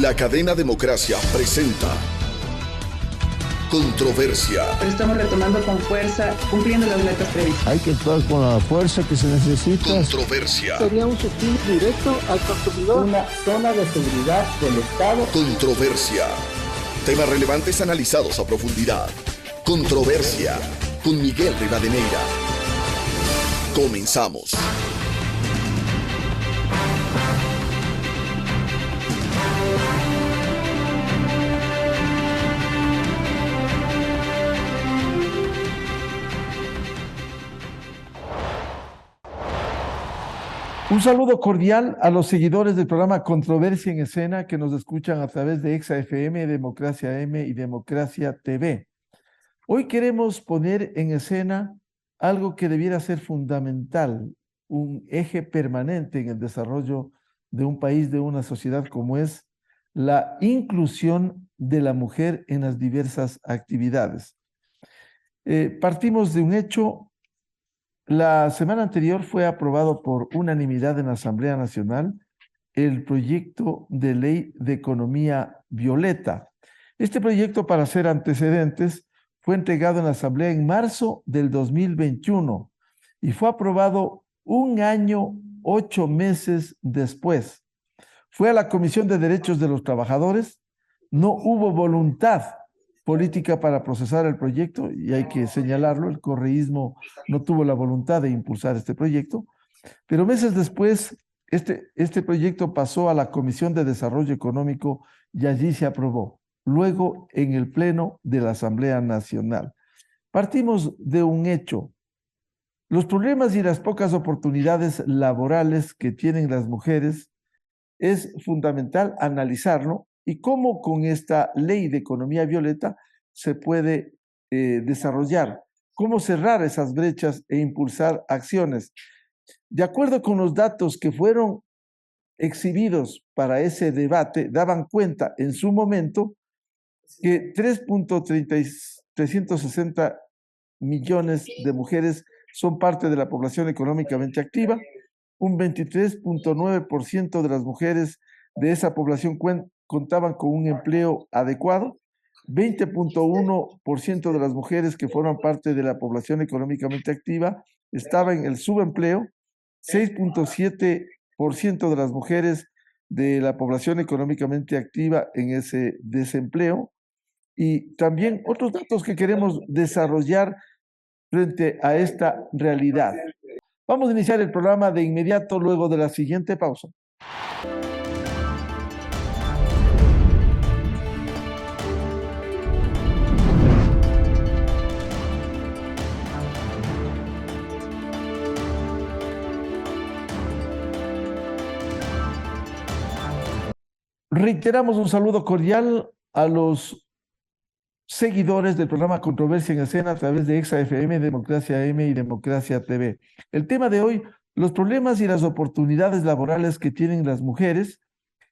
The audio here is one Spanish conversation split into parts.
La cadena Democracia presenta Controversia. Pero estamos retomando con fuerza, cumpliendo las metas previstas. Hay que actuar con la fuerza que se necesita. Controversia. Sería un subsidio directo al consumidor. Una zona de seguridad del Estado. Controversia. Temas relevantes analizados a profundidad. Controversia. Con Miguel Rivadeneira. Comenzamos. Un saludo cordial a los seguidores del programa Controversia en Escena que nos escuchan a través de Exa FM, Democracia M y Democracia TV. Hoy queremos poner en escena algo que debiera ser fundamental, un eje permanente en el desarrollo de un país, de una sociedad, como es la inclusión de la mujer en las diversas actividades. Partimos de un hecho. La semana anterior fue aprobado por unanimidad en la Asamblea Nacional el proyecto de ley de economía violeta. Este proyecto, para hacer antecedentes, fue entregado en la Asamblea en marzo del 2021 y fue aprobado 1 año, 8 meses después. Fue a la Comisión de Derechos de los Trabajadores, no hubo voluntad política para procesar el proyecto, y hay que señalarlo, el correísmo no tuvo la voluntad de impulsar este proyecto, pero meses después este proyecto pasó a la Comisión de Desarrollo Económico y allí se aprobó, luego en el Pleno de la Asamblea Nacional. Partimos de un hecho. Los problemas y las pocas oportunidades laborales que tienen las mujeres es fundamental analizarlo y cómo con esta ley de economía violeta se puede desarrollar, cómo cerrar esas brechas e impulsar acciones. De acuerdo con los datos que fueron exhibidos para ese debate, daban cuenta en su momento que 3.360 millones de mujeres son parte de la población económicamente activa, un 23.9% de las mujeres de esa población contaban con un empleo adecuado, 20.1% de las mujeres que forman parte de la población económicamente activa estaban en el subempleo, 6.7% de las mujeres de la población económicamente activa en ese desempleo, y también otros datos que queremos desarrollar frente a esta realidad. Vamos a iniciar el programa de inmediato luego de la siguiente pausa. Reiteramos un saludo cordial a los seguidores del programa Controversia en Escena a través de Exa FM, Democracia M y Democracia TV. El tema de hoy, los problemas y las oportunidades laborales que tienen las mujeres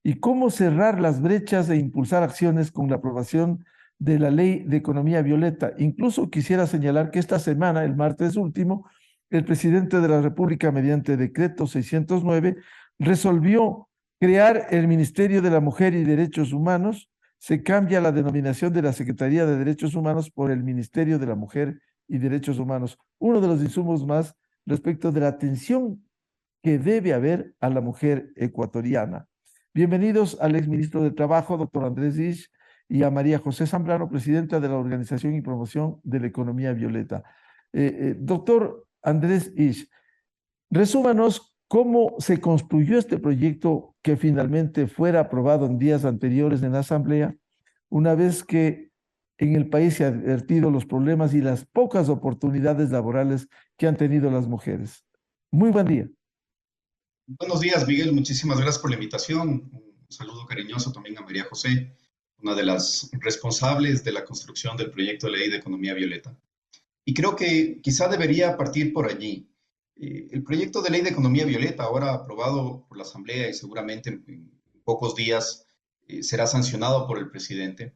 y cómo cerrar las brechas e impulsar acciones con la aprobación de la ley de economía violeta. Incluso quisiera señalar que esta semana, el martes último, el presidente de la República, mediante decreto 609, resolvió crear el Ministerio de la Mujer y Derechos Humanos. Se cambia la denominación de la Secretaría de Derechos Humanos por el Ministerio de la Mujer y Derechos Humanos. Uno de los insumos más respecto de la atención que debe haber a la mujer ecuatoriana. Bienvenidos al exministro de Trabajo, doctor Andrés Isch, y a María José Zambrano, presidenta de la Organización y Promoción de la Economía Violeta. Doctor Andrés Isch, resúmanos cómo se construyó este proyecto que finalmente fuera aprobado en días anteriores en la Asamblea, una vez que en el país se han advertido los problemas y las pocas oportunidades laborales que han tenido las mujeres. Muy buen día. Buenos días, Miguel. Muchísimas gracias por la invitación. Un saludo cariñoso también a María José, una de las responsables de la construcción del proyecto de ley de economía violeta. Y creo que quizá debería partir por allí. El proyecto de ley de economía violeta, ahora aprobado por la Asamblea y seguramente en pocos días será sancionado por el presidente,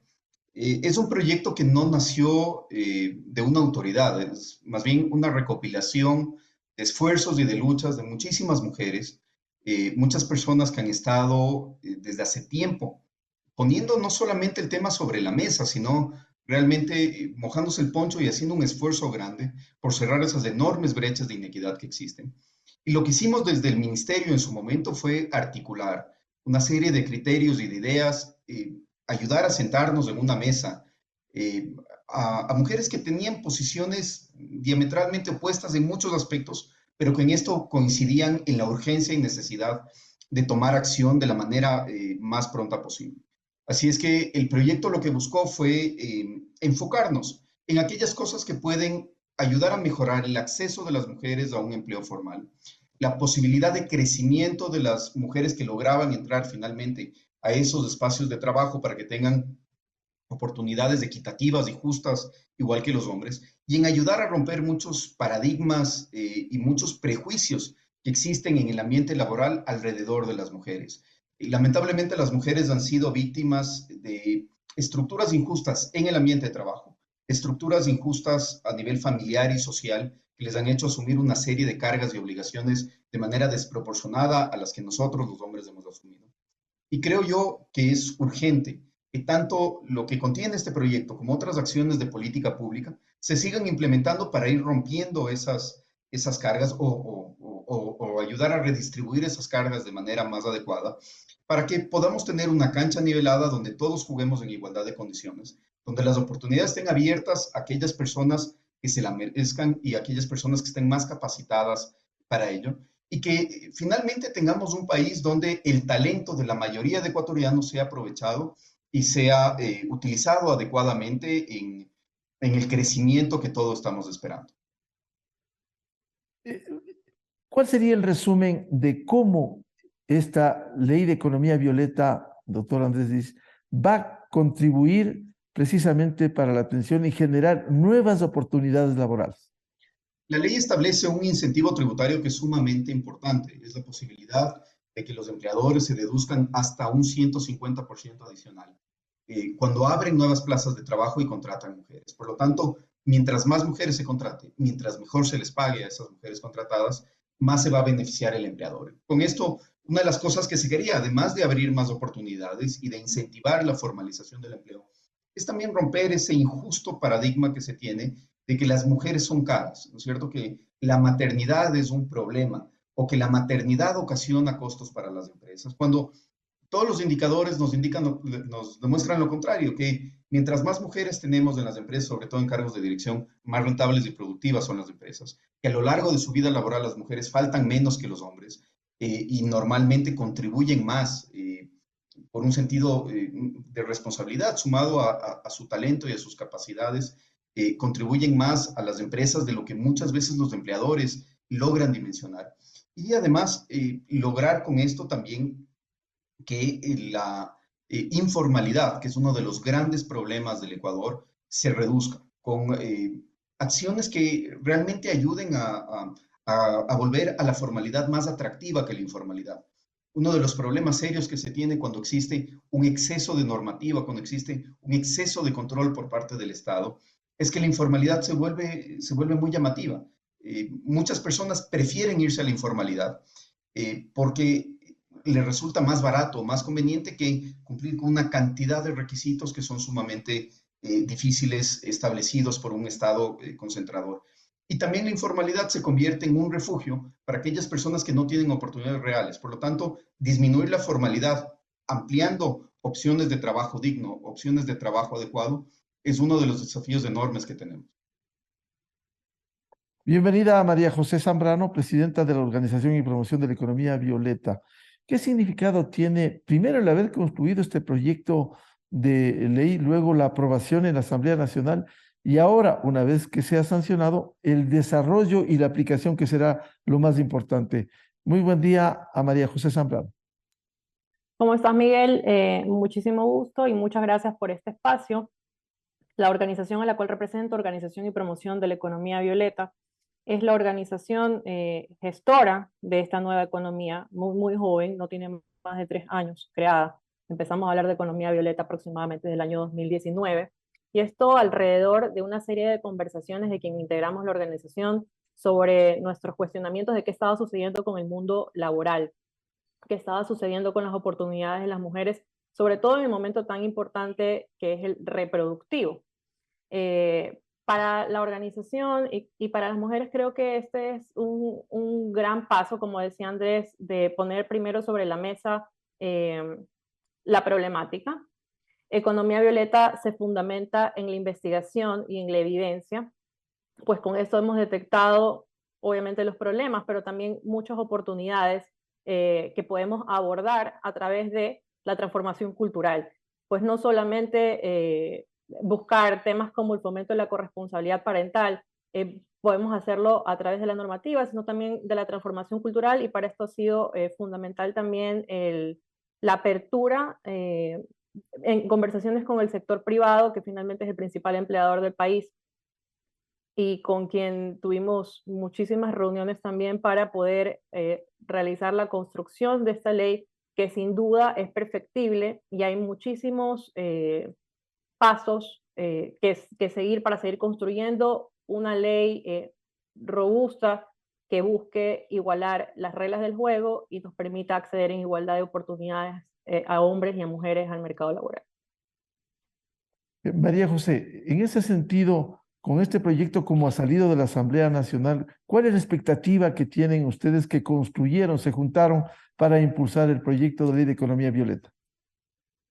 es un proyecto que no nació de una autoridad, es más bien una recopilación de esfuerzos y de luchas de muchísimas mujeres, muchas personas que han estado desde hace tiempo poniendo no solamente el tema sobre la mesa, sino realmente mojándose el poncho y haciendo un esfuerzo grande por cerrar esas enormes brechas de inequidad que existen. Y lo que hicimos desde el ministerio en su momento fue articular una serie de criterios y de ideas, ayudar a sentarnos en una mesa a mujeres que tenían posiciones diametralmente opuestas en muchos aspectos, pero que en esto coincidían en la urgencia y necesidad de tomar acción de la manera más pronta posible. Así es que el proyecto lo que buscó fue enfocarnos en aquellas cosas que pueden ayudar a mejorar el acceso de las mujeres a un empleo formal, la posibilidad de crecimiento de las mujeres que lograban entrar finalmente a esos espacios de trabajo para que tengan oportunidades equitativas y justas, igual que los hombres, y en ayudar a romper muchos paradigmas y muchos prejuicios que existen en el ambiente laboral alrededor de las mujeres. Y lamentablemente las mujeres han sido víctimas de estructuras injustas en el ambiente de trabajo, estructuras injustas a nivel familiar y social que les han hecho asumir una serie de cargas y obligaciones de manera desproporcionada a las que nosotros los hombres hemos asumido. Y creo yo que es urgente que tanto lo que contiene este proyecto como otras acciones de política pública se sigan implementando para ir rompiendo esas cargas o ayudar a redistribuir esas cargas de manera más adecuada para que podamos tener una cancha nivelada donde todos juguemos en igualdad de condiciones, donde las oportunidades estén abiertas a aquellas personas que se la merezcan y a aquellas personas que estén más capacitadas para ello, y que finalmente tengamos un país donde el talento de la mayoría de ecuatorianos sea aprovechado y sea utilizado adecuadamente en el crecimiento que todos estamos esperando. ¿Cuál sería el resumen de cómo esta ley de economía violeta, doctor Andrés Diz, va a contribuir precisamente para la atención y generar nuevas oportunidades laborales? La ley establece un incentivo tributario que es sumamente importante. Es la posibilidad de que los empleadores se deduzcan hasta un 150% adicional cuando abren nuevas plazas de trabajo y contratan mujeres. Por lo tanto, mientras más mujeres se contraten, mientras mejor se les pague a esas mujeres contratadas, más se va a beneficiar el empleador. Con esto, una de las cosas que se quería, además de abrir más oportunidades y de incentivar la formalización del empleo, es también romper ese injusto paradigma que se tiene de que las mujeres son caras, ¿no es cierto? Que la maternidad es un problema o que la maternidad ocasiona costos para las empresas, cuando todos los indicadores nos demuestran lo contrario, que mientras más mujeres tenemos en las empresas, sobre todo en cargos de dirección, más rentables y productivas son las empresas, que a lo largo de su vida laboral las mujeres faltan menos que los hombres y normalmente contribuyen más por un sentido de responsabilidad sumado a su talento y a sus capacidades, contribuyen más a las empresas de lo que muchas veces los empleadores logran dimensionar. Y además, lograr con esto también que la informalidad, que es uno de los grandes problemas del Ecuador, se reduzca con acciones que realmente ayuden a volver a la formalidad más atractiva que la informalidad. Uno de los problemas serios que se tiene cuando existe un exceso de normativa, cuando existe un exceso de control por parte del Estado, es que la informalidad se vuelve muy llamativa. Muchas personas prefieren irse a la informalidad porque le resulta más barato, más conveniente que cumplir con una cantidad de requisitos que son sumamente difíciles establecidos por un Estado concentrador. Y también la informalidad se convierte en un refugio para aquellas personas que no tienen oportunidades reales. Por lo tanto, disminuir la formalidad, ampliando opciones de trabajo digno, opciones de trabajo adecuado, es uno de los desafíos enormes que tenemos. Bienvenida a María José Zambrano, presidenta de la Organización y Promoción de la Economía Violeta. ¿Qué significado tiene, primero, el haber construido este proyecto de ley, luego la aprobación en la Asamblea Nacional y ahora, una vez que sea sancionado, el desarrollo y la aplicación, que será lo más importante? Muy buen día a María José Zambrano. ¿Cómo estás, Miguel? Muchísimo gusto y muchas gracias por este espacio. La organización a la cual represento, Organización y Promoción de la Economía Violeta, es la organización gestora de esta nueva economía, muy joven, no tiene más de 3 años creada. Empezamos a hablar de economía violeta aproximadamente desde el año 2019, y esto alrededor de una serie de conversaciones de quien integramos la organización sobre nuestros cuestionamientos de qué estaba sucediendo con el mundo laboral, qué estaba sucediendo con las oportunidades de las mujeres, sobre todo en el momento tan importante que es el reproductivo. Para la organización y para las mujeres creo que este es un gran paso, como decía Andrés, de poner primero sobre la mesa la problemática. Economía Violeta se fundamenta en la investigación y en la evidencia, pues con esto hemos detectado obviamente los problemas, pero también muchas oportunidades que podemos abordar a través de la transformación cultural. Pues no solamente buscar temas como el fomento de la corresponsabilidad parental, podemos hacerlo a través de la normativa, sino también de la transformación cultural, y para esto ha sido fundamental también la apertura en conversaciones con el sector privado, que finalmente es el principal empleador del país, y con quien tuvimos muchísimas reuniones también para poder realizar la construcción de esta ley, que sin duda es perfectible y hay muchísimos pasos que seguir para seguir construyendo una ley robusta que busque igualar las reglas del juego y nos permita acceder en igualdad de oportunidades a hombres y a mujeres al mercado laboral. María José, en ese sentido, con este proyecto como ha salido de la Asamblea Nacional, ¿cuál es la expectativa que tienen ustedes que construyeron, se juntaron para impulsar el proyecto de ley de economía violeta?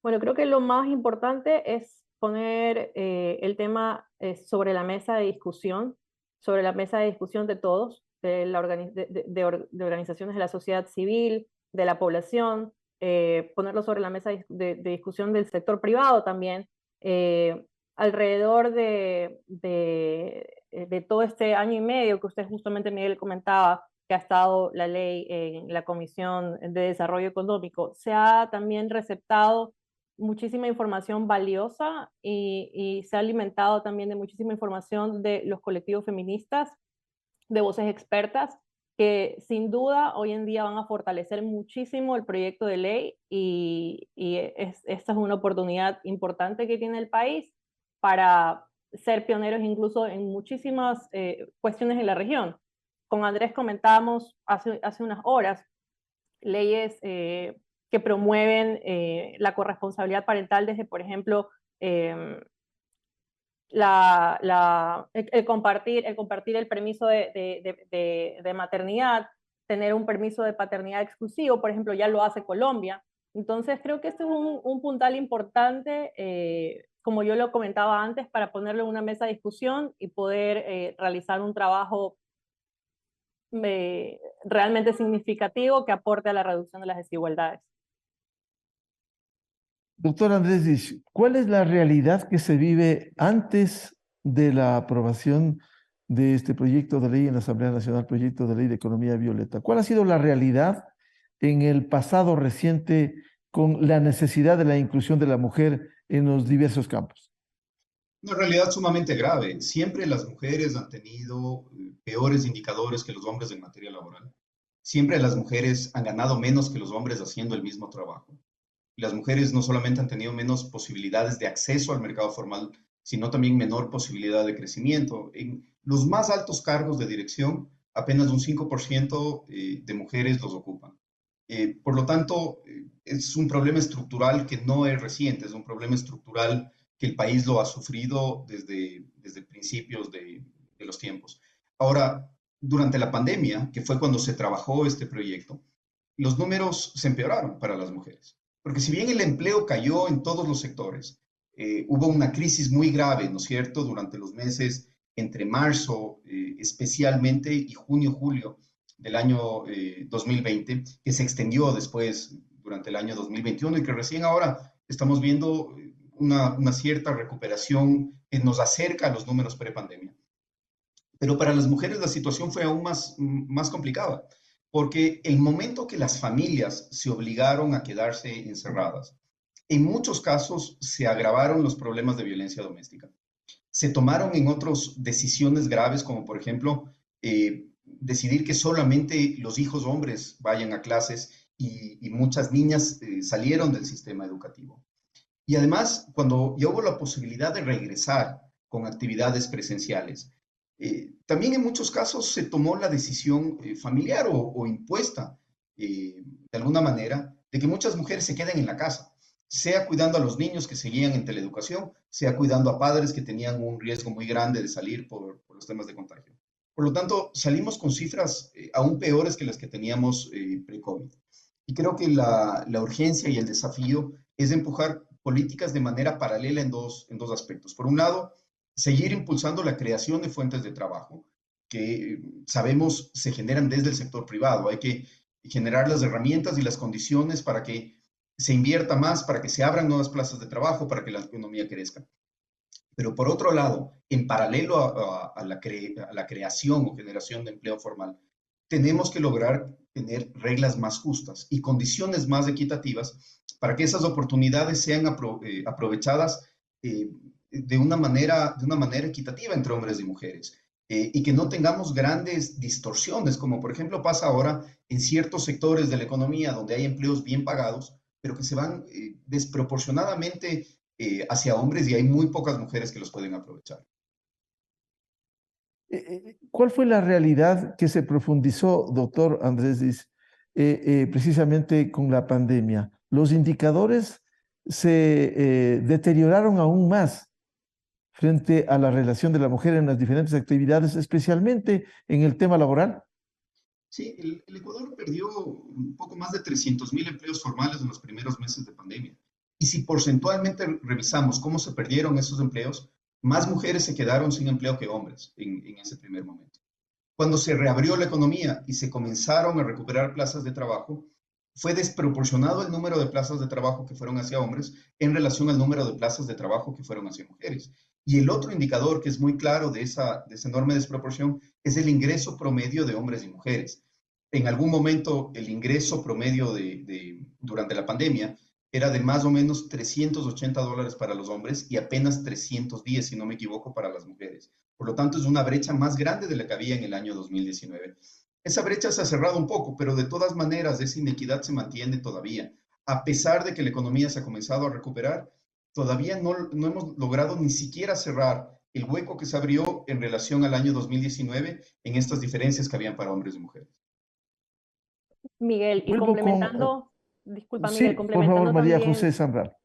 Bueno, creo que lo más importante es poner el tema sobre la mesa de discusión, sobre la mesa de discusión de todos, de organizaciones de la sociedad civil, de la población, ponerlo sobre la mesa de discusión del sector privado también, alrededor de todo este año y medio que usted justamente, Miguel, comentaba, que ha estado la ley en la Comisión de Desarrollo Económico, se ha también receptado muchísima información valiosa y se ha alimentado también de muchísima información de los colectivos feministas, de voces expertas, que sin duda hoy en día van a fortalecer muchísimo el proyecto de ley, y esta es una oportunidad importante que tiene el país para ser pioneros incluso en muchísimas cuestiones en la región. Con Andrés comentábamos hace unas horas leyes que promueven la corresponsabilidad parental desde, por ejemplo, el compartir el permiso de maternidad, tener un permiso de paternidad exclusivo, por ejemplo, ya lo hace Colombia. Entonces creo que este es un puntal importante, como yo lo comentaba antes, para ponerlo en una mesa de discusión y poder realizar un trabajo realmente significativo que aporte a la reducción de las desigualdades. Doctor Andrés Disch, ¿cuál es la realidad que se vive antes de la aprobación de este proyecto de ley en la Asamblea Nacional, proyecto de ley de economía violeta? ¿Cuál ha sido la realidad en el pasado reciente con la necesidad de la inclusión de la mujer en los diversos campos? Una realidad sumamente grave. Siempre las mujeres han tenido peores indicadores que los hombres en materia laboral. Siempre las mujeres han ganado menos que los hombres haciendo el mismo trabajo. Las mujeres no solamente han tenido menos posibilidades de acceso al mercado formal, sino también menor posibilidad de crecimiento. En los más altos cargos de dirección, apenas un 5% de mujeres los ocupan. Por lo tanto, es un problema estructural que no es reciente, es un problema estructural que el país lo ha sufrido desde principios de los tiempos. Ahora, durante la pandemia, que fue cuando se trabajó este proyecto, los números se empeoraron para las mujeres. Porque si bien el empleo cayó en todos los sectores, hubo una crisis muy grave, ¿no es cierto?, durante los meses entre marzo especialmente y junio, julio del año 2020, que se extendió después durante el año 2021 y que recién ahora estamos viendo una cierta recuperación que nos acerca a los números prepandemia. Pero para las mujeres la situación fue aún más complicada, porque el momento que las familias se obligaron a quedarse encerradas, en muchos casos se agravaron los problemas de violencia doméstica. Se tomaron en otros decisiones graves, como por ejemplo, decidir que solamente los hijos hombres vayan a clases y muchas niñas salieron del sistema educativo. Y además, cuando ya hubo la posibilidad de regresar con actividades presenciales, también en muchos casos se tomó la decisión familiar o impuesta de alguna manera de que muchas mujeres se queden en la casa. sea cuidando a los niños que seguían en teleeducación, sea cuidando a padres que tenían un riesgo muy grande de salir por los temas de contagio. Por lo tanto, salimos con cifras aún peores que las que teníamos pre-COVID. Y creo que la urgencia y el desafío es empujar políticas de manera paralela en dos aspectos. Por un lado, seguir impulsando la creación de fuentes de trabajo que sabemos se generan desde el sector privado. Hay que generar las herramientas y las condiciones para que se invierta más, para que se abran nuevas plazas de trabajo, para que la economía crezca. Pero por otro lado, en paralelo a la creación o generación de empleo formal, tenemos que lograr tener reglas más justas y condiciones más equitativas para que esas oportunidades sean aprovechadas de una manera equitativa entre hombres y mujeres. Y que no tengamos grandes distorsiones, como por ejemplo pasa ahora en ciertos sectores de la economía donde hay empleos bien pagados, pero que se van desproporcionadamente hacia hombres y hay muy pocas mujeres que los pueden aprovechar. ¿Cuál fue la realidad que se profundizó, doctor Andrés Diz, precisamente con la pandemia? Los indicadores se deterioraron aún más frente a la relación de la mujer en las diferentes actividades, especialmente en el tema laboral. Sí, el Ecuador perdió un poco más de 300.000 empleos formales en los primeros meses de pandemia. Y si porcentualmente revisamos cómo se perdieron esos empleos, más mujeres se quedaron sin empleo que hombres en ese primer momento. Cuando se reabrió la economía y se comenzaron a recuperar plazas de trabajo, fue desproporcionado el número de plazas de trabajo que fueron hacia hombres en relación al número de plazas de trabajo que fueron hacia mujeres. Y el otro indicador que es muy claro de esa enorme desproporción es el ingreso promedio de hombres y mujeres. En algún momento el ingreso promedio durante la pandemia era de más o menos $380 para los hombres y apenas 310, si no me equivoco, para las mujeres. Por lo tanto, es una brecha más grande de la que había en el año 2019. Esa brecha se ha cerrado un poco, pero de todas maneras esa inequidad se mantiene todavía. A pesar de que la economía se ha comenzado a recuperar, todavía no hemos logrado ni siquiera cerrar el hueco que se abrió en relación al año 2019 en estas diferencias que habían para hombres y mujeres. Miguel, y complementando, disculpa Sí, Miguel, por favor, María José Zambral.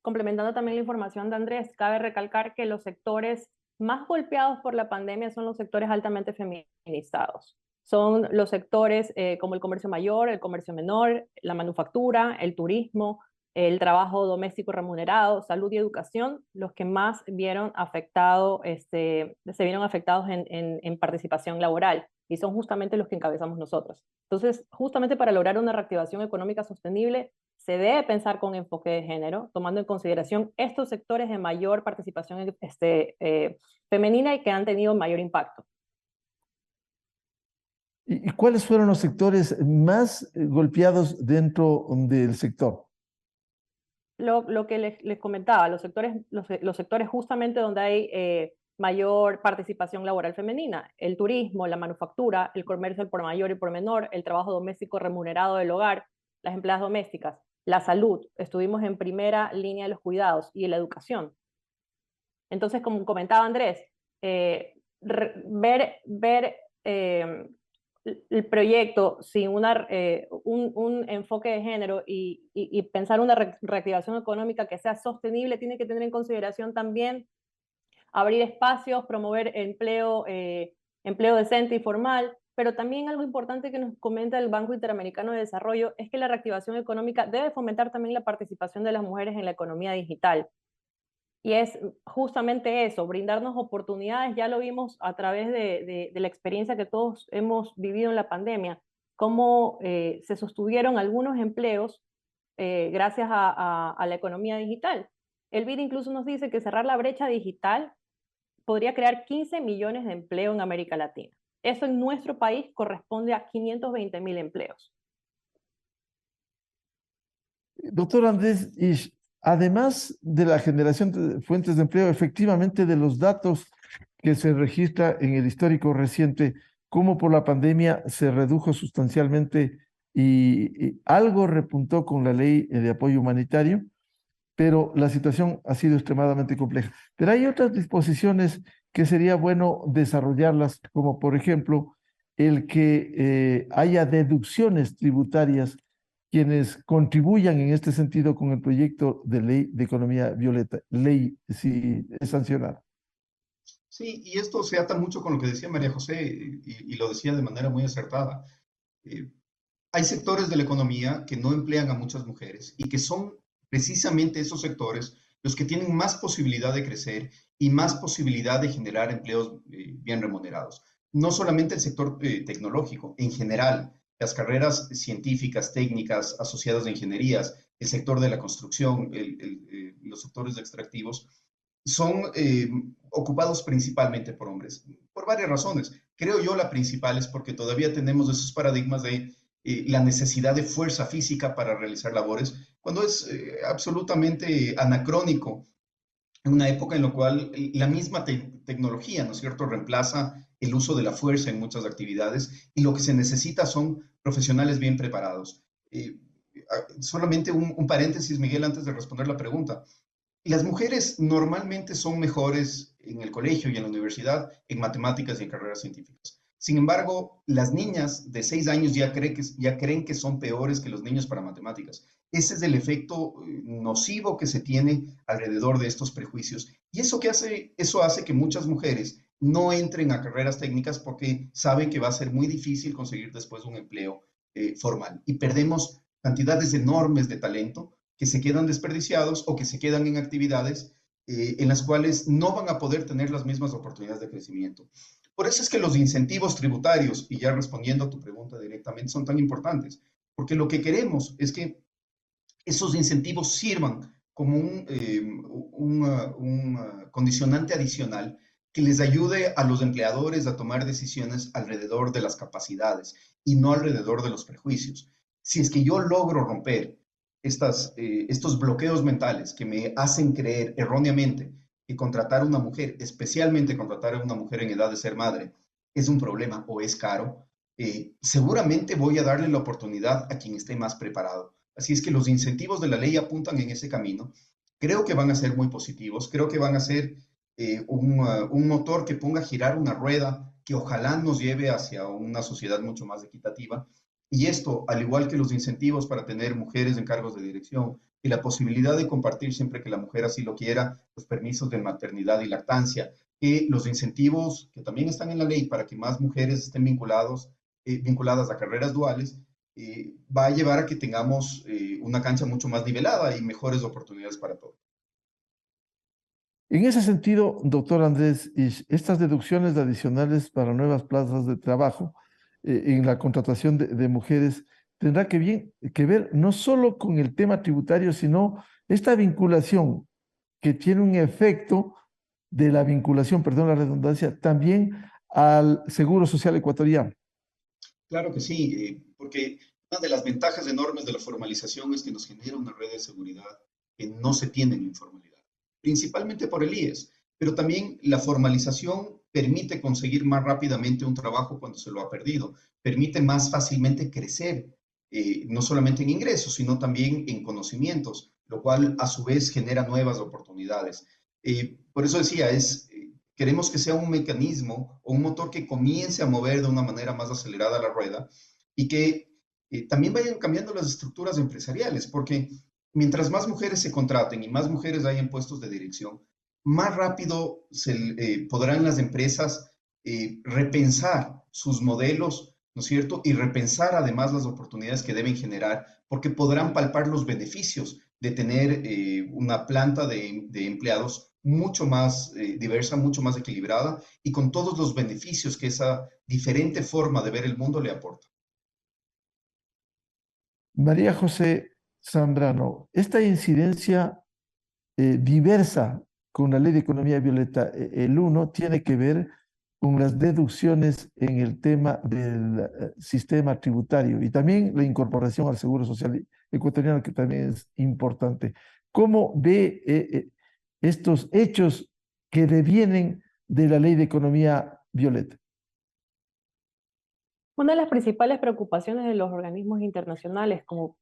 Complementando también la información de Andrés, cabe recalcar que los sectores más golpeados por la pandemia son los sectores altamente feminizados. Son los sectores como el comercio mayor, el comercio menor, la manufactura, el turismo, el trabajo doméstico remunerado, salud y educación, los que más vieron se vieron afectados en participación laboral, y son justamente los que encabezamos nosotros. Entonces, justamente para lograr una reactivación económica sostenible, se debe pensar con enfoque de género, tomando en consideración estos sectores de mayor participación femenina y que han tenido mayor impacto. ¿Y cuáles fueron los sectores más golpeados dentro del sector? Lo que les comentaba, los sectores justamente donde hay mayor participación laboral femenina, el turismo, la manufactura, el comercio por mayor y por menor, el trabajo doméstico remunerado del hogar, las empleadas domésticas, la salud, estuvimos en primera línea de los cuidados, y la educación. Entonces, como comentaba Andrés, ver el proyecto sin un enfoque de género y pensar una reactivación económica que sea sostenible, tiene que tener en consideración también abrir espacios, promover empleo decente y formal, pero también algo importante que nos comenta el Banco Interamericano de Desarrollo es que la reactivación económica debe fomentar también la participación de las mujeres en la economía digital. Y es justamente eso, brindarnos oportunidades. Ya lo vimos a través de la experiencia que todos hemos vivido en la pandemia, cómo se sostuvieron algunos empleos gracias a la economía digital. El BID incluso nos dice que cerrar la brecha digital podría crear 15 millones de empleo en América Latina. Eso en nuestro país corresponde a 520.000 empleos. Doctor Andrés, además de la generación de fuentes de empleo, efectivamente de los datos que se registra en el histórico reciente, cómo por la pandemia se redujo sustancialmente y algo repuntó con la ley de apoyo humanitario, pero la situación ha sido extremadamente compleja. Pero hay otras disposiciones que sería bueno desarrollarlas, como por ejemplo el que haya deducciones tributarias quienes contribuyan en este sentido con el proyecto de ley de economía violeta, ley si es sancionada. Sí, y esto se ata mucho con lo que decía María José y lo decía de manera muy acertada. Eh, Hay sectores de la economía que no emplean a muchas mujeres y que son precisamente esos sectores los que tienen más posibilidad de crecer y más posibilidad de generar empleos bien remunerados. No solamente el sector tecnológico, en general, las carreras científicas, técnicas, asociadas de ingenierías, el sector de la construcción, los sectores extractivos, son ocupados principalmente por hombres, por varias razones. Creo yo la principal es porque todavía tenemos esos paradigmas de la necesidad de fuerza física para realizar labores, cuando es absolutamente anacrónico en una época en la cual la misma tecnología, ¿no es cierto?, reemplaza el uso de la fuerza en muchas actividades y lo que se necesita son profesionales bien preparados. Solamente un paréntesis, Miguel, antes de responder la pregunta. Las mujeres normalmente son mejores en el colegio y en la universidad en matemáticas y en carreras científicas. Sin embargo, las niñas de 6 años ya creen que son peores que los niños para matemáticas. Ese es el efecto nocivo que se tiene alrededor de estos prejuicios. Y eso hace que muchas mujeres no entren a carreras técnicas porque saben que va a ser muy difícil conseguir después un empleo formal. Y perdemos cantidades enormes de talento que se quedan desperdiciados o que se quedan en actividades en las cuales no van a poder tener las mismas oportunidades de crecimiento. Por eso es que los incentivos tributarios, y ya respondiendo a tu pregunta directamente, son tan importantes, porque lo que queremos es que esos incentivos sirvan como un condicionante adicional que les ayude a los empleadores a tomar decisiones alrededor de las capacidades y no alrededor de los prejuicios. Si es que yo logro romper estos bloqueos mentales que me hacen creer erróneamente que contratar a una mujer, especialmente contratar a una mujer en edad de ser madre, es un problema o es caro, seguramente voy a darle la oportunidad a quien esté más preparado. Así es que los incentivos de la ley apuntan en ese camino. Creo que van a ser muy positivos, creo que van a ser un motor que ponga a girar una rueda que ojalá nos lleve hacia una sociedad mucho más equitativa. Y esto, al igual que los incentivos para tener mujeres en cargos de dirección y la posibilidad de compartir siempre que la mujer así lo quiera, los permisos de maternidad y lactancia, que los incentivos que también están en la ley para que más mujeres estén vinculadas a carreras duales, va a llevar a que tengamos una cancha mucho más nivelada y mejores oportunidades para todos. En ese sentido, doctor Andrés, estas deducciones adicionales para nuevas plazas de trabajo en la contratación de mujeres tendrá que ver no solo con el tema tributario, sino esta vinculación que tiene un efecto de la vinculación, perdón la redundancia, también al Seguro Social ecuatoriano. Claro que sí, porque una de las ventajas enormes de la formalización es que nos genera una red de seguridad que no se tiene en la informalidad, principalmente por el IES, pero también la formalización permite conseguir más rápidamente un trabajo cuando se lo ha perdido, permite más fácilmente crecer, no solamente en ingresos, sino también en conocimientos, lo cual a su vez genera nuevas oportunidades. Por eso decía, queremos que sea un mecanismo o un motor que comience a mover de una manera más acelerada la rueda y que también vayan cambiando las estructuras empresariales, porque mientras más mujeres se contraten y más mujeres hay en puestos de dirección, más rápido podrán las empresas repensar sus modelos, ¿no es cierto? Y repensar además las oportunidades que deben generar, porque podrán palpar los beneficios de tener una planta de empleados mucho más diversa, mucho más equilibrada y con todos los beneficios que esa diferente forma de ver el mundo le aporta. María José Zambrano, esta incidencia diversa con la ley de economía violeta, el 1 tiene que ver con las deducciones en el tema del sistema tributario y también la incorporación al Seguro Social ecuatoriano, que también es importante. ¿Cómo ve estos hechos que devienen de la ley de economía violeta? Una de las principales preocupaciones de los organismos internacionales, como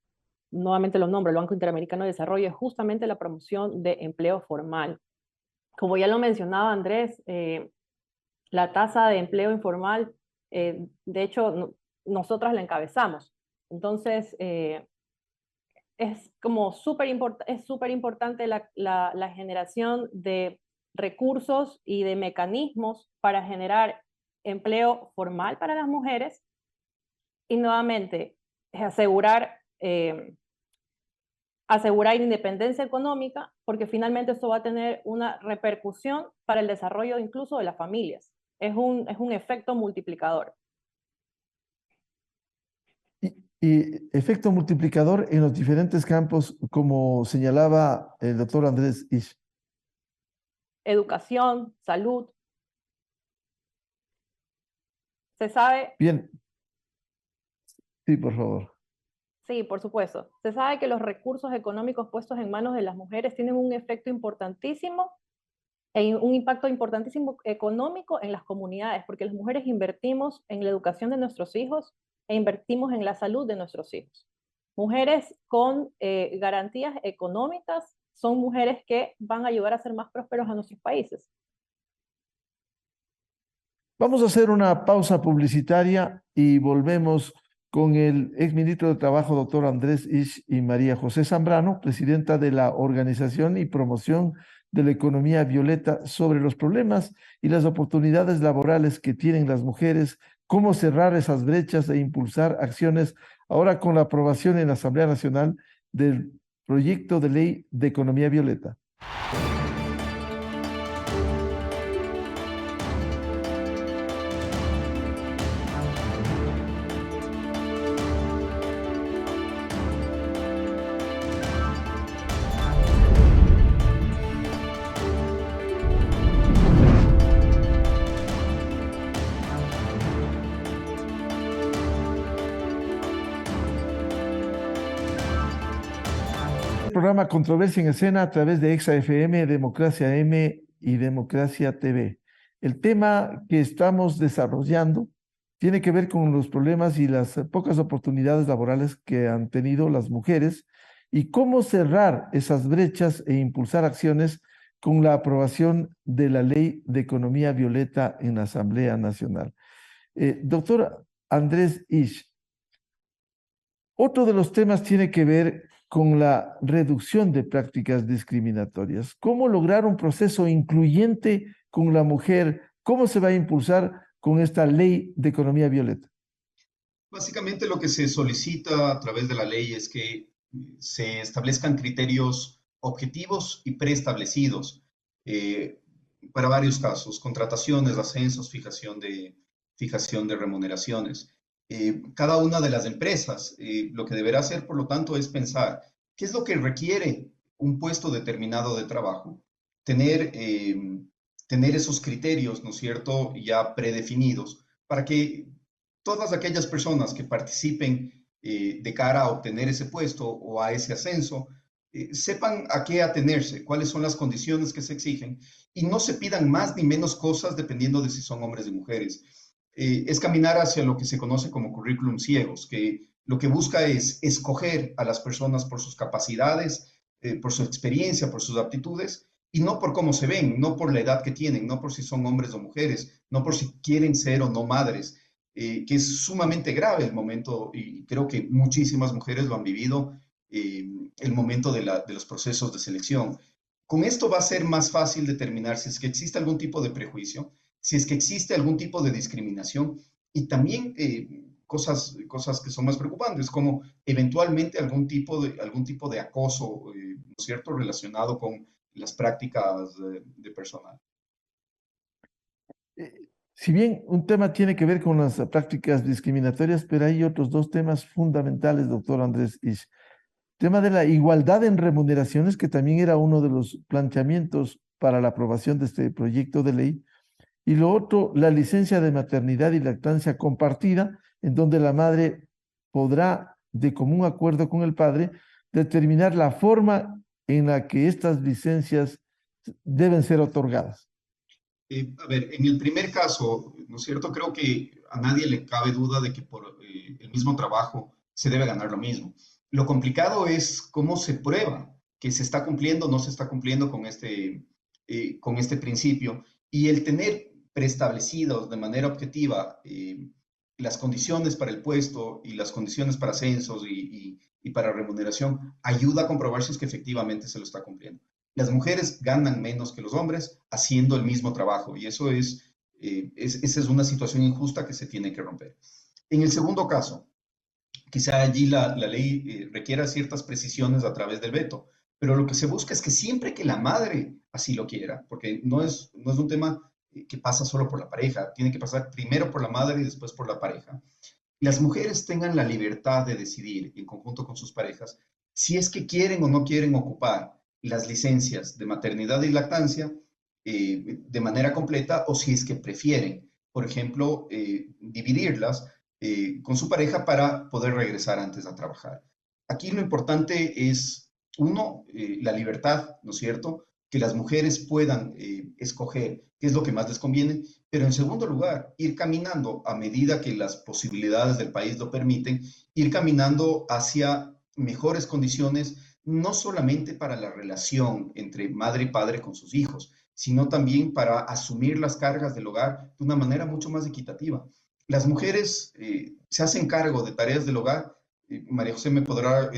nuevamente lo nombro, el Banco Interamericano de Desarrollo, es justamente la promoción de empleo formal. Como ya lo mencionaba Andrés, la tasa de empleo informal, de hecho, nosotras la encabezamos. Entonces, es como súper importante la generación de recursos y de mecanismos para generar empleo formal para las mujeres y nuevamente asegurar independencia económica, porque finalmente esto va a tener una repercusión para el desarrollo incluso de las familias. Es un efecto multiplicador. Y efecto multiplicador en los diferentes campos, como señalaba el doctor Andrés Isch. Educación, salud. Se sabe... Bien. Sí, por favor. Sí, por supuesto. Se sabe que los recursos económicos puestos en manos de las mujeres tienen un efecto importantísimo e un impacto importantísimo económico en las comunidades, porque las mujeres invertimos en la educación de nuestros hijos e invertimos en la salud de nuestros hijos. Mujeres con garantías económicas son mujeres que van a ayudar a ser más prósperos a nuestros países. Vamos a hacer una pausa publicitaria y volvemos con el exministro de Trabajo, doctor Andrés Isch, y María José Zambrano, presidenta de la Organización y Promoción de la Economía Violeta, sobre los problemas y las oportunidades laborales que tienen las mujeres, cómo cerrar esas brechas e impulsar acciones, ahora con la aprobación en la Asamblea Nacional del proyecto de ley de economía violeta. Programa Controversia en Escena a través de EXA-FM, Democracia M y Democracia TV. El tema que estamos desarrollando tiene que ver con los problemas y las pocas oportunidades laborales que han tenido las mujeres y cómo cerrar esas brechas e impulsar acciones con la aprobación de la Ley de Economía Violeta en la Asamblea Nacional. Doctor Andrés Isch, otro de los temas tiene que ver con la reducción de prácticas discriminatorias. ¿Cómo lograr un proceso incluyente con la mujer? ¿Cómo se va a impulsar con esta ley de economía violeta? Básicamente lo que se solicita a través de la ley es que se establezcan criterios objetivos y preestablecidos para varios casos: contrataciones, ascensos, fijación de remuneraciones. Cada una de las empresas lo que deberá hacer, por lo tanto, es pensar qué es lo que requiere un puesto determinado de trabajo, tener esos criterios, ¿no es cierto?, ya predefinidos, para que todas aquellas personas que participen de cara a obtener ese puesto o a ese ascenso, sepan a qué atenerse, cuáles son las condiciones que se exigen, y no se pidan más ni menos cosas dependiendo de si son hombres o mujeres. Es caminar hacia lo que se conoce como currículum ciegos, que lo que busca es escoger a las personas por sus capacidades, por su experiencia, por sus aptitudes, y no por cómo se ven, no por la edad que tienen, no por si son hombres o mujeres, no por si quieren ser o no madres, que es sumamente grave el momento, y creo que muchísimas mujeres lo han vivido, el momento de los procesos de selección. Con esto va a ser más fácil determinar si es que existe algún tipo de prejuicio, si es que existe algún tipo de discriminación, y también cosas que son más preocupantes, como eventualmente algún tipo de acoso, ¿no es cierto?, relacionado con las prácticas de personal. Si bien un tema tiene que ver con las prácticas discriminatorias, pero hay otros dos temas fundamentales, doctor Andrés Isch. Tema de la igualdad en remuneraciones, que también era uno de los planteamientos para la aprobación de este proyecto de ley. Y lo otro, la licencia de maternidad y lactancia compartida, en donde la madre podrá, de común acuerdo con el padre, determinar la forma en la que estas licencias deben ser otorgadas. A ver, en el primer caso, ¿no es cierto?, creo que a nadie le cabe duda de que por el mismo trabajo se debe ganar lo mismo. Lo complicado es cómo se prueba que se está cumpliendo o no se está cumpliendo con este principio, y el tener preestablecidos de manera objetiva las condiciones para el puesto y las condiciones para ascensos y para remuneración ayuda a comprobar si es que efectivamente se lo está cumpliendo. Las mujeres ganan menos que los hombres haciendo el mismo trabajo y eso esa es una situación injusta que se tiene que romper. En el segundo caso, quizá allí la ley requiera ciertas precisiones a través del veto, pero lo que se busca es que siempre que la madre así lo quiera, porque no es un tema que pasa solo por la pareja, tiene que pasar primero por la madre y después por la pareja. Las mujeres tengan la libertad de decidir en conjunto con sus parejas si es que quieren o no quieren ocupar las licencias de maternidad y lactancia de manera completa o si es que prefieren, por ejemplo, dividirlas con su pareja para poder regresar antes a trabajar. Aquí lo importante es, uno, la libertad, ¿no es cierto?, que las mujeres puedan escoger qué es lo que más les conviene, pero en segundo lugar, ir caminando a medida que las posibilidades del país lo permiten, ir caminando hacia mejores condiciones, no solamente para la relación entre madre y padre con sus hijos, sino también para asumir las cargas del hogar de una manera mucho más equitativa. Las mujeres se hacen cargo de tareas del hogar, María José me podrá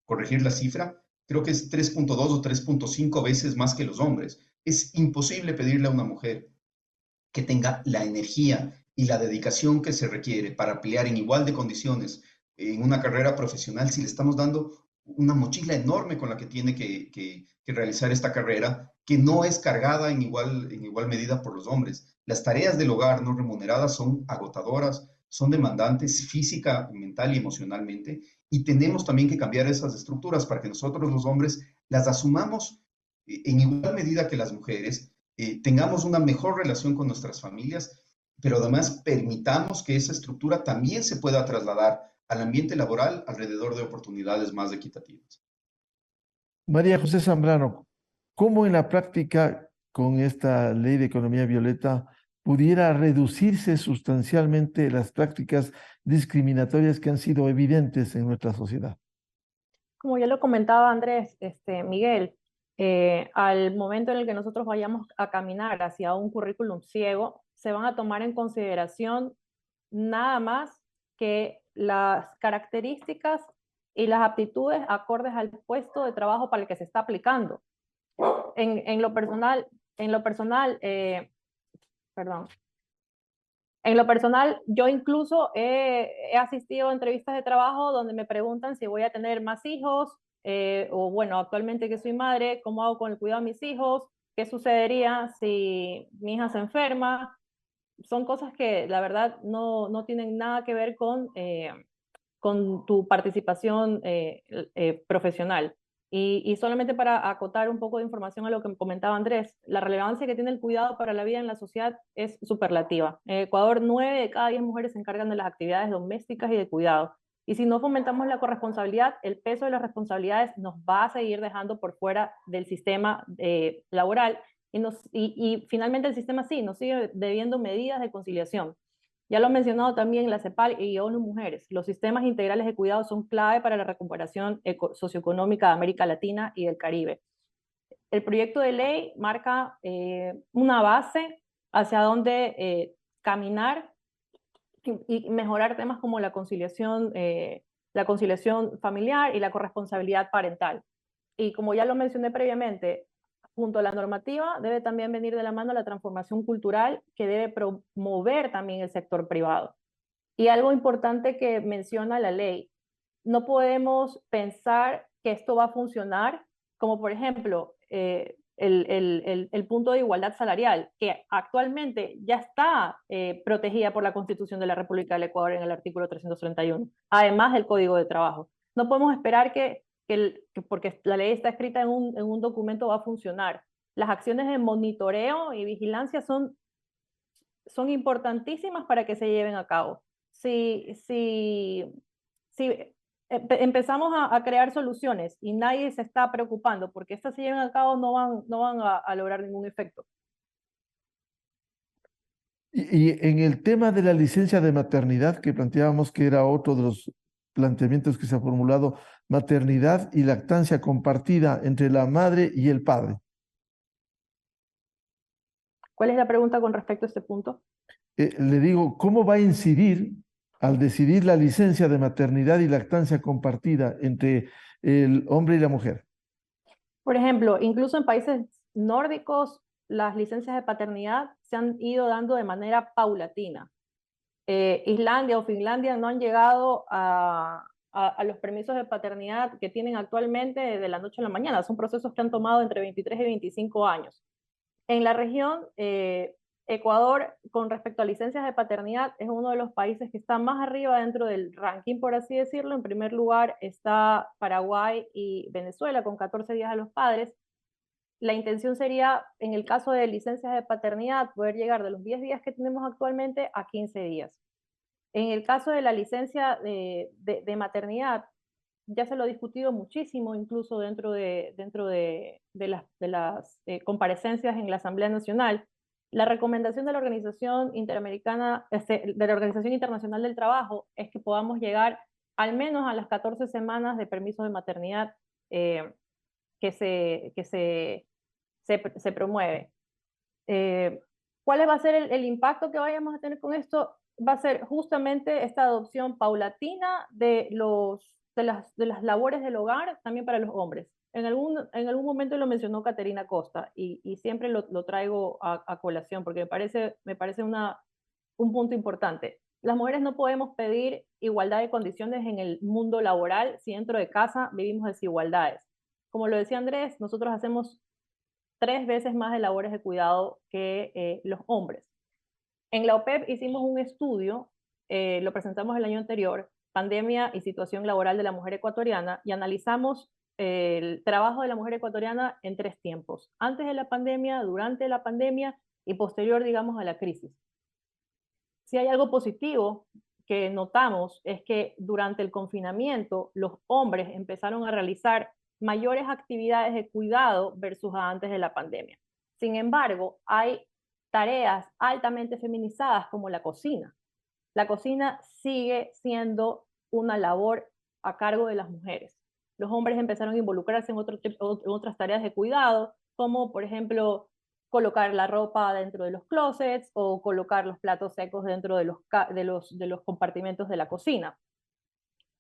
corregir la cifra, creo que es 3.2 o 3.5 veces más que los hombres. Es imposible pedirle a una mujer que tenga la energía y la dedicación que se requiere para pelear en igual de condiciones en una carrera profesional si le estamos dando una mochila enorme con la que tiene que realizar esta carrera, que no es cargada en igual medida por los hombres. Las tareas del hogar no remuneradas son agotadoras, son demandantes física, mental y emocionalmente, y tenemos también que cambiar esas estructuras para que nosotros los hombres las asumamos en igual medida que las mujeres, tengamos una mejor relación con nuestras familias, pero además permitamos que esa estructura también se pueda trasladar al ambiente laboral alrededor de oportunidades más equitativas. María José Zambrano, ¿cómo en la práctica con esta ley de economía violeta pudiera reducirse sustancialmente las prácticas discriminatorias que han sido evidentes en nuestra sociedad? Como ya lo comentaba Andrés, Miguel, al momento en el que nosotros vayamos a caminar hacia un currículum ciego, se van a tomar en consideración nada más que las características y las aptitudes acordes al puesto de trabajo para el que se está aplicando. En lo personal, yo incluso he asistido a entrevistas de trabajo donde me preguntan si voy a tener más hijos, o bueno, actualmente que soy madre, ¿cómo hago con el cuidado de mis hijos? ¿Qué sucedería si mi hija se enferma? Son cosas que la verdad no tienen nada que ver con tu participación profesional. Y solamente para acotar un poco de información a lo que comentaba Andrés, la relevancia que tiene el cuidado para la vida en la sociedad es superlativa. En Ecuador, 9 de cada 10 mujeres se encargan de las actividades domésticas y de cuidado. Y si no fomentamos la corresponsabilidad, el peso de las responsabilidades nos va a seguir dejando por fuera del sistema laboral y finalmente el sistema sí, nos sigue debiendo medidas de conciliación. Ya lo han mencionado también la CEPAL y ONU Mujeres. Los sistemas integrales de cuidado son clave para la recuperación socioeconómica de América Latina y del Caribe. El proyecto de ley marca una base hacia donde caminar y mejorar temas como la conciliación familiar y la corresponsabilidad parental. Y como ya lo mencioné previamente, junto a la normativa debe también venir de la mano la transformación cultural que debe promover también el sector privado. Y algo importante que menciona la ley, no podemos pensar que esto va a funcionar, como por ejemplo el punto de igualdad salarial, que actualmente ya está protegida por la Constitución de la República del Ecuador en el artículo 331, además del Código de Trabajo. No podemos esperar que porque la ley está escrita en un documento va a funcionar. Las acciones de monitoreo y vigilancia son importantísimas para que se lleven a cabo. Si empezamos a crear soluciones y nadie se está preocupando porque estas se lleven a cabo, no van a lograr ningún efecto. Y en el tema de la licencia de maternidad, que planteábamos que era otro de los planteamientos que se ha formulado, maternidad y lactancia compartida entre la madre y el padre. ¿Cuál es la pregunta con respecto a este punto? le digo, ¿cómo va a incidir al decidir la licencia de maternidad y lactancia compartida entre el hombre y la mujer? Por ejemplo, incluso en países nórdicos, las licencias de paternidad se han ido dando de manera paulatina. Islandia o Finlandia no han llegado a los permisos de paternidad que tienen actualmente de la noche a la mañana. Son procesos que han tomado entre 23 y 25 años. En la región, Ecuador, con respecto a licencias de paternidad, es uno de los países que está más arriba dentro del ranking, por así decirlo. En primer lugar está Paraguay y Venezuela, con 14 días a los padres. La intención sería, en el caso de licencias de paternidad, poder llegar de los 10 días que tenemos actualmente a 15 días. En el caso de la licencia de maternidad, ya se lo ha discutido muchísimo, incluso dentro de las comparecencias en la Asamblea Nacional. La recomendación de la Organización Interamericana, de la Organización Internacional del Trabajo, es que podamos llegar al menos a las 14 semanas de permiso de maternidad que se promueve. ¿Cuál va a ser el impacto que vayamos a tener con esto? Va a ser justamente esta adopción paulatina de las labores del hogar también para los hombres. En algún momento lo mencionó Caterina Costa y siempre lo traigo a colación porque me parece un punto importante. Las mujeres no podemos pedir igualdad de condiciones en el mundo laboral si dentro de casa vivimos desigualdades. Como lo decía Andrés, nosotros hacemos 3 veces más de labores de cuidado que los hombres. En la OPEP hicimos un estudio, lo presentamos el año anterior, pandemia y situación laboral de la mujer ecuatoriana, y analizamos el trabajo de la mujer ecuatoriana en 3 tiempos: antes de la pandemia, durante la pandemia y posterior, digamos, a la crisis. Si hay algo positivo que notamos es que durante el confinamiento los hombres empezaron a realizar mayores actividades de cuidado versus antes de la pandemia. Sin embargo, hay tareas altamente feminizadas como la cocina. La cocina sigue siendo una labor a cargo de las mujeres. Los hombres empezaron a involucrarse en otras tareas de cuidado, como por ejemplo colocar la ropa dentro de los closets o colocar los platos secos dentro de los compartimentos de la cocina.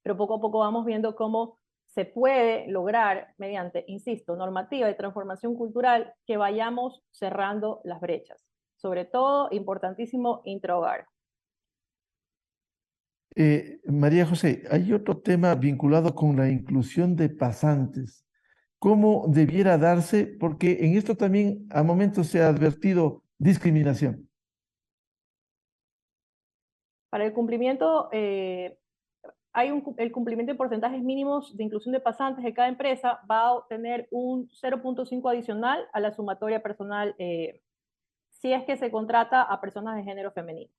Pero poco a poco vamos viendo cómo se puede lograr mediante, insisto, normativa y transformación cultural, que vayamos cerrando las brechas. Sobre todo, importantísimo, intrahogar. María José, hay otro tema vinculado con la inclusión de pasantes. ¿Cómo debiera darse? Porque en esto también a momentos se ha advertido discriminación. Para el cumplimiento, el cumplimiento de porcentajes mínimos de inclusión de pasantes de cada empresa va a obtener un 0.5 adicional a la sumatoria personal si es que se contrata a personas de género femenino.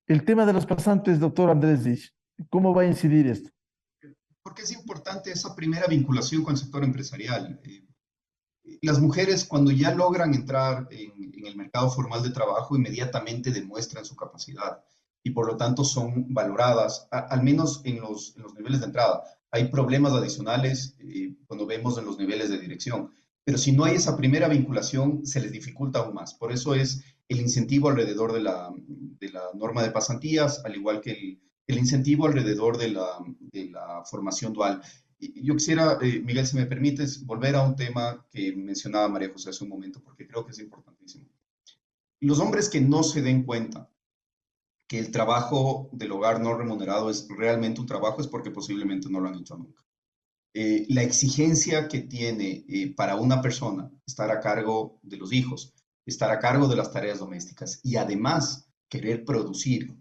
El tema de los pasantes, doctor Andrés Dich, ¿cómo va a incidir esto? Porque es importante esa primera vinculación con el sector empresarial. Las mujeres, cuando ya logran entrar en el mercado formal de trabajo, inmediatamente demuestran su capacidad y por lo tanto son valoradas, al menos en los niveles de entrada. Hay problemas adicionales cuando vemos en los niveles de dirección, pero si no hay esa primera vinculación, se les dificulta aún más. Por eso es el incentivo alrededor de la norma de pasantías, al igual que el incentivo alrededor de la formación dual. Yo quisiera, Miguel, si me permites, volver a un tema que mencionaba María José hace un momento, porque creo que es importantísimo. Los hombres que no se den cuenta que el trabajo del hogar no remunerado es realmente un trabajo es porque posiblemente no lo han hecho nunca. La exigencia que tiene para una persona estar a cargo de los hijos, estar a cargo de las tareas domésticas y además querer producir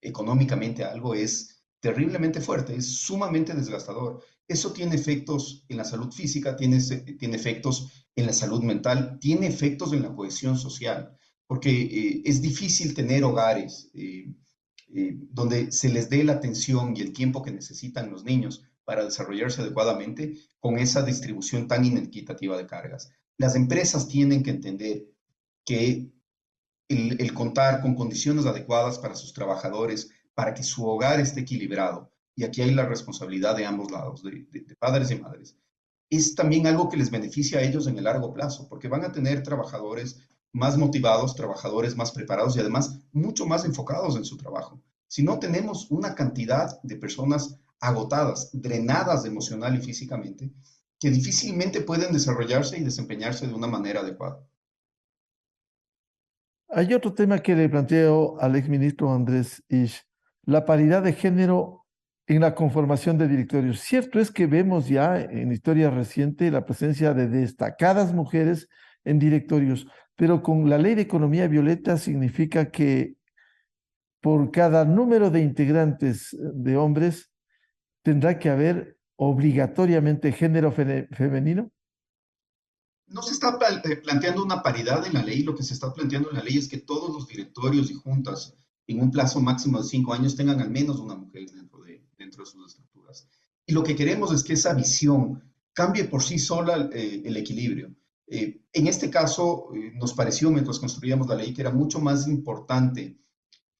económicamente algo es terriblemente fuerte, es sumamente desgastador. Eso tiene efectos en la salud física, tiene efectos en la salud mental, tiene efectos en la cohesión social, porque es difícil tener hogares donde se les dé la atención y el tiempo que necesitan los niños para desarrollarse adecuadamente con esa distribución tan inequitativa de cargas. Las empresas tienen que entender que el contar con condiciones adecuadas para sus trabajadores, para que su hogar esté equilibrado, y aquí hay la responsabilidad de ambos lados, de padres y madres, es también algo que les beneficia a ellos en el largo plazo, porque van a tener trabajadores más motivados, trabajadores más preparados y además mucho más enfocados en su trabajo. Si no, tenemos una cantidad de personas agotadas, drenadas emocional y físicamente, que difícilmente pueden desarrollarse y desempeñarse de una manera adecuada. Hay otro tema que le planteo al exministro Andrés Isch, la paridad de género en la conformación de directorios. Cierto es que vemos ya en historia reciente la presencia de destacadas mujeres en directorios, pero con la ley de economía violeta significa que por cada número de integrantes de hombres tendrá que haber obligatoriamente género femenino. No se está planteando una paridad en la ley, lo que se está planteando en la ley es que todos los directorios y juntas en un plazo máximo de 5 años tengan al menos una mujer dentro de sus estructuras. Y lo que queremos es que esa visión cambie por sí sola el equilibrio. En este caso, nos pareció mientras construíamos la ley que era mucho más importante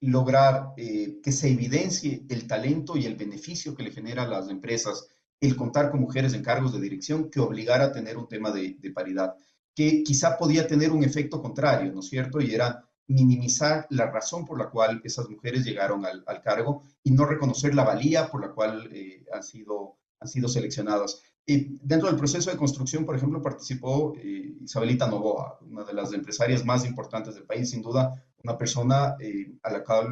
lograr que se evidencie el talento y el beneficio que le genera a las empresas el contar con mujeres en cargos de dirección que obligar a tener un tema de paridad, que quizá podía tener un efecto contrario, ¿no es cierto? Y era minimizar la razón por la cual esas mujeres llegaron al cargo y no reconocer la valía por la cual han sido seleccionadas. Dentro del proceso de construcción, por ejemplo, participó Isabelita Novoa, una de las empresarias más importantes del país, sin duda una persona a la cual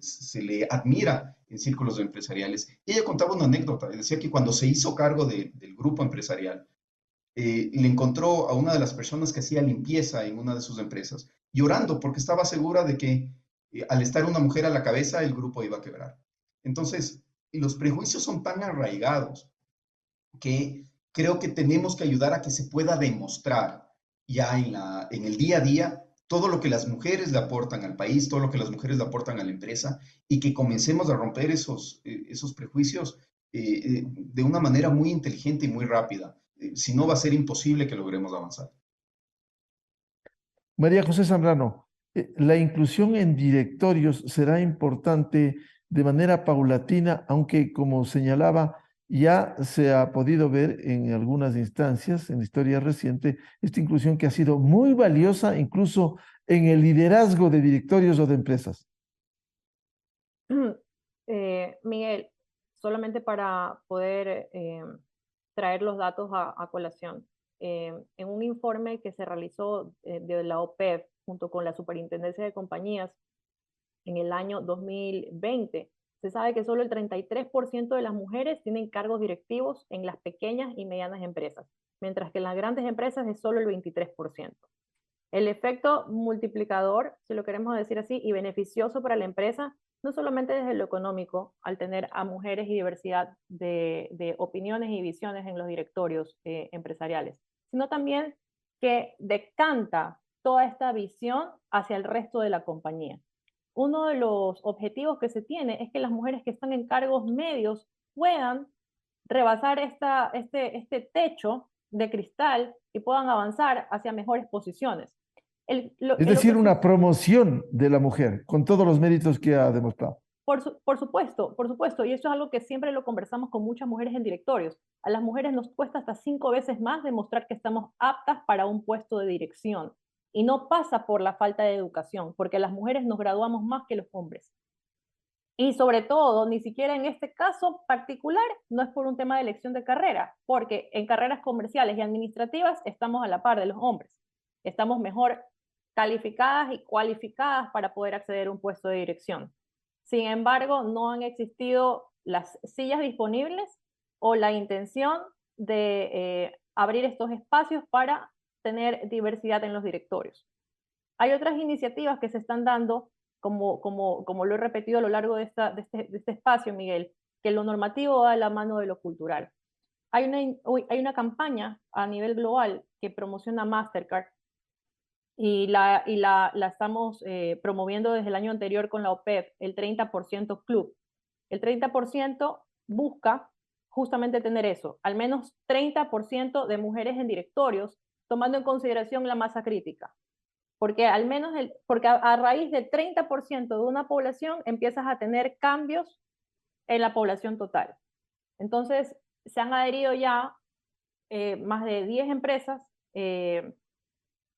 se le admira en círculos empresariales. Ella contaba una anécdota, decía que cuando se hizo cargo del grupo empresarial, le encontró a una de las personas que hacía limpieza en una de sus empresas, llorando porque estaba segura de que al estar una mujer a la cabeza, el grupo iba a quebrar. Entonces, los prejuicios son tan arraigados que creo que tenemos que ayudar a que se pueda demostrar ya en el día a día todo lo que las mujeres le aportan al país, todo lo que las mujeres le aportan a la empresa y que comencemos a romper esos prejuicios de una manera muy inteligente y muy rápida. Si no, va a ser imposible que logremos avanzar. María José Zambrano, la inclusión en directorios será importante de manera paulatina, aunque como señalaba, ya se ha podido ver en algunas instancias, en la historia reciente, esta inclusión que ha sido muy valiosa incluso en el liderazgo de directorios o de empresas. Miguel, solamente para poder traer los datos a colación. En un informe que se realizó de la OPEP junto con la Superintendencia de Compañías en el año 2020, se sabe que solo el 33% de las mujeres tienen cargos directivos en las pequeñas y medianas empresas, mientras que en las grandes empresas es solo el 23%. El efecto multiplicador, si lo queremos decir así, y beneficioso para la empresa, no solamente desde lo económico, al tener a mujeres y diversidad de opiniones y visiones en los directorios empresariales, sino también que decanta toda esta visión hacia el resto de la compañía. Uno de los objetivos que se tiene es que las mujeres que están en cargos medios puedan rebasar este techo de cristal y puedan avanzar hacia mejores posiciones. Es decir, una promoción de la mujer con todos los méritos que ha demostrado. Por supuesto, y eso es algo que siempre lo conversamos con muchas mujeres en directorios. A las mujeres nos cuesta hasta 5 veces más demostrar que estamos aptas para un puesto de dirección. Y no pasa por la falta de educación, porque las mujeres nos graduamos más que los hombres. Y sobre todo, ni siquiera en este caso particular, no es por un tema de elección de carrera, porque en carreras comerciales y administrativas estamos a la par de los hombres. Estamos mejor calificadas y cualificadas para poder acceder a un puesto de dirección. Sin embargo, no han existido las sillas disponibles o la intención de abrir estos espacios para tener diversidad en los directorios. Hay otras iniciativas que se están dando, como lo he repetido a lo largo de este espacio, Miguel, que lo normativo va a la mano de lo cultural. Hay una campaña a nivel global que promociona Mastercard y la estamos promoviendo desde el año anterior con la OPEP, el 30% Club. El 30% busca justamente tener eso, al menos 30% de mujeres en directorios, tomando en consideración la masa crítica. Porque porque a raíz del 30% de una población empiezas a tener cambios en la población total. Entonces, se han adherido ya más de 10 empresas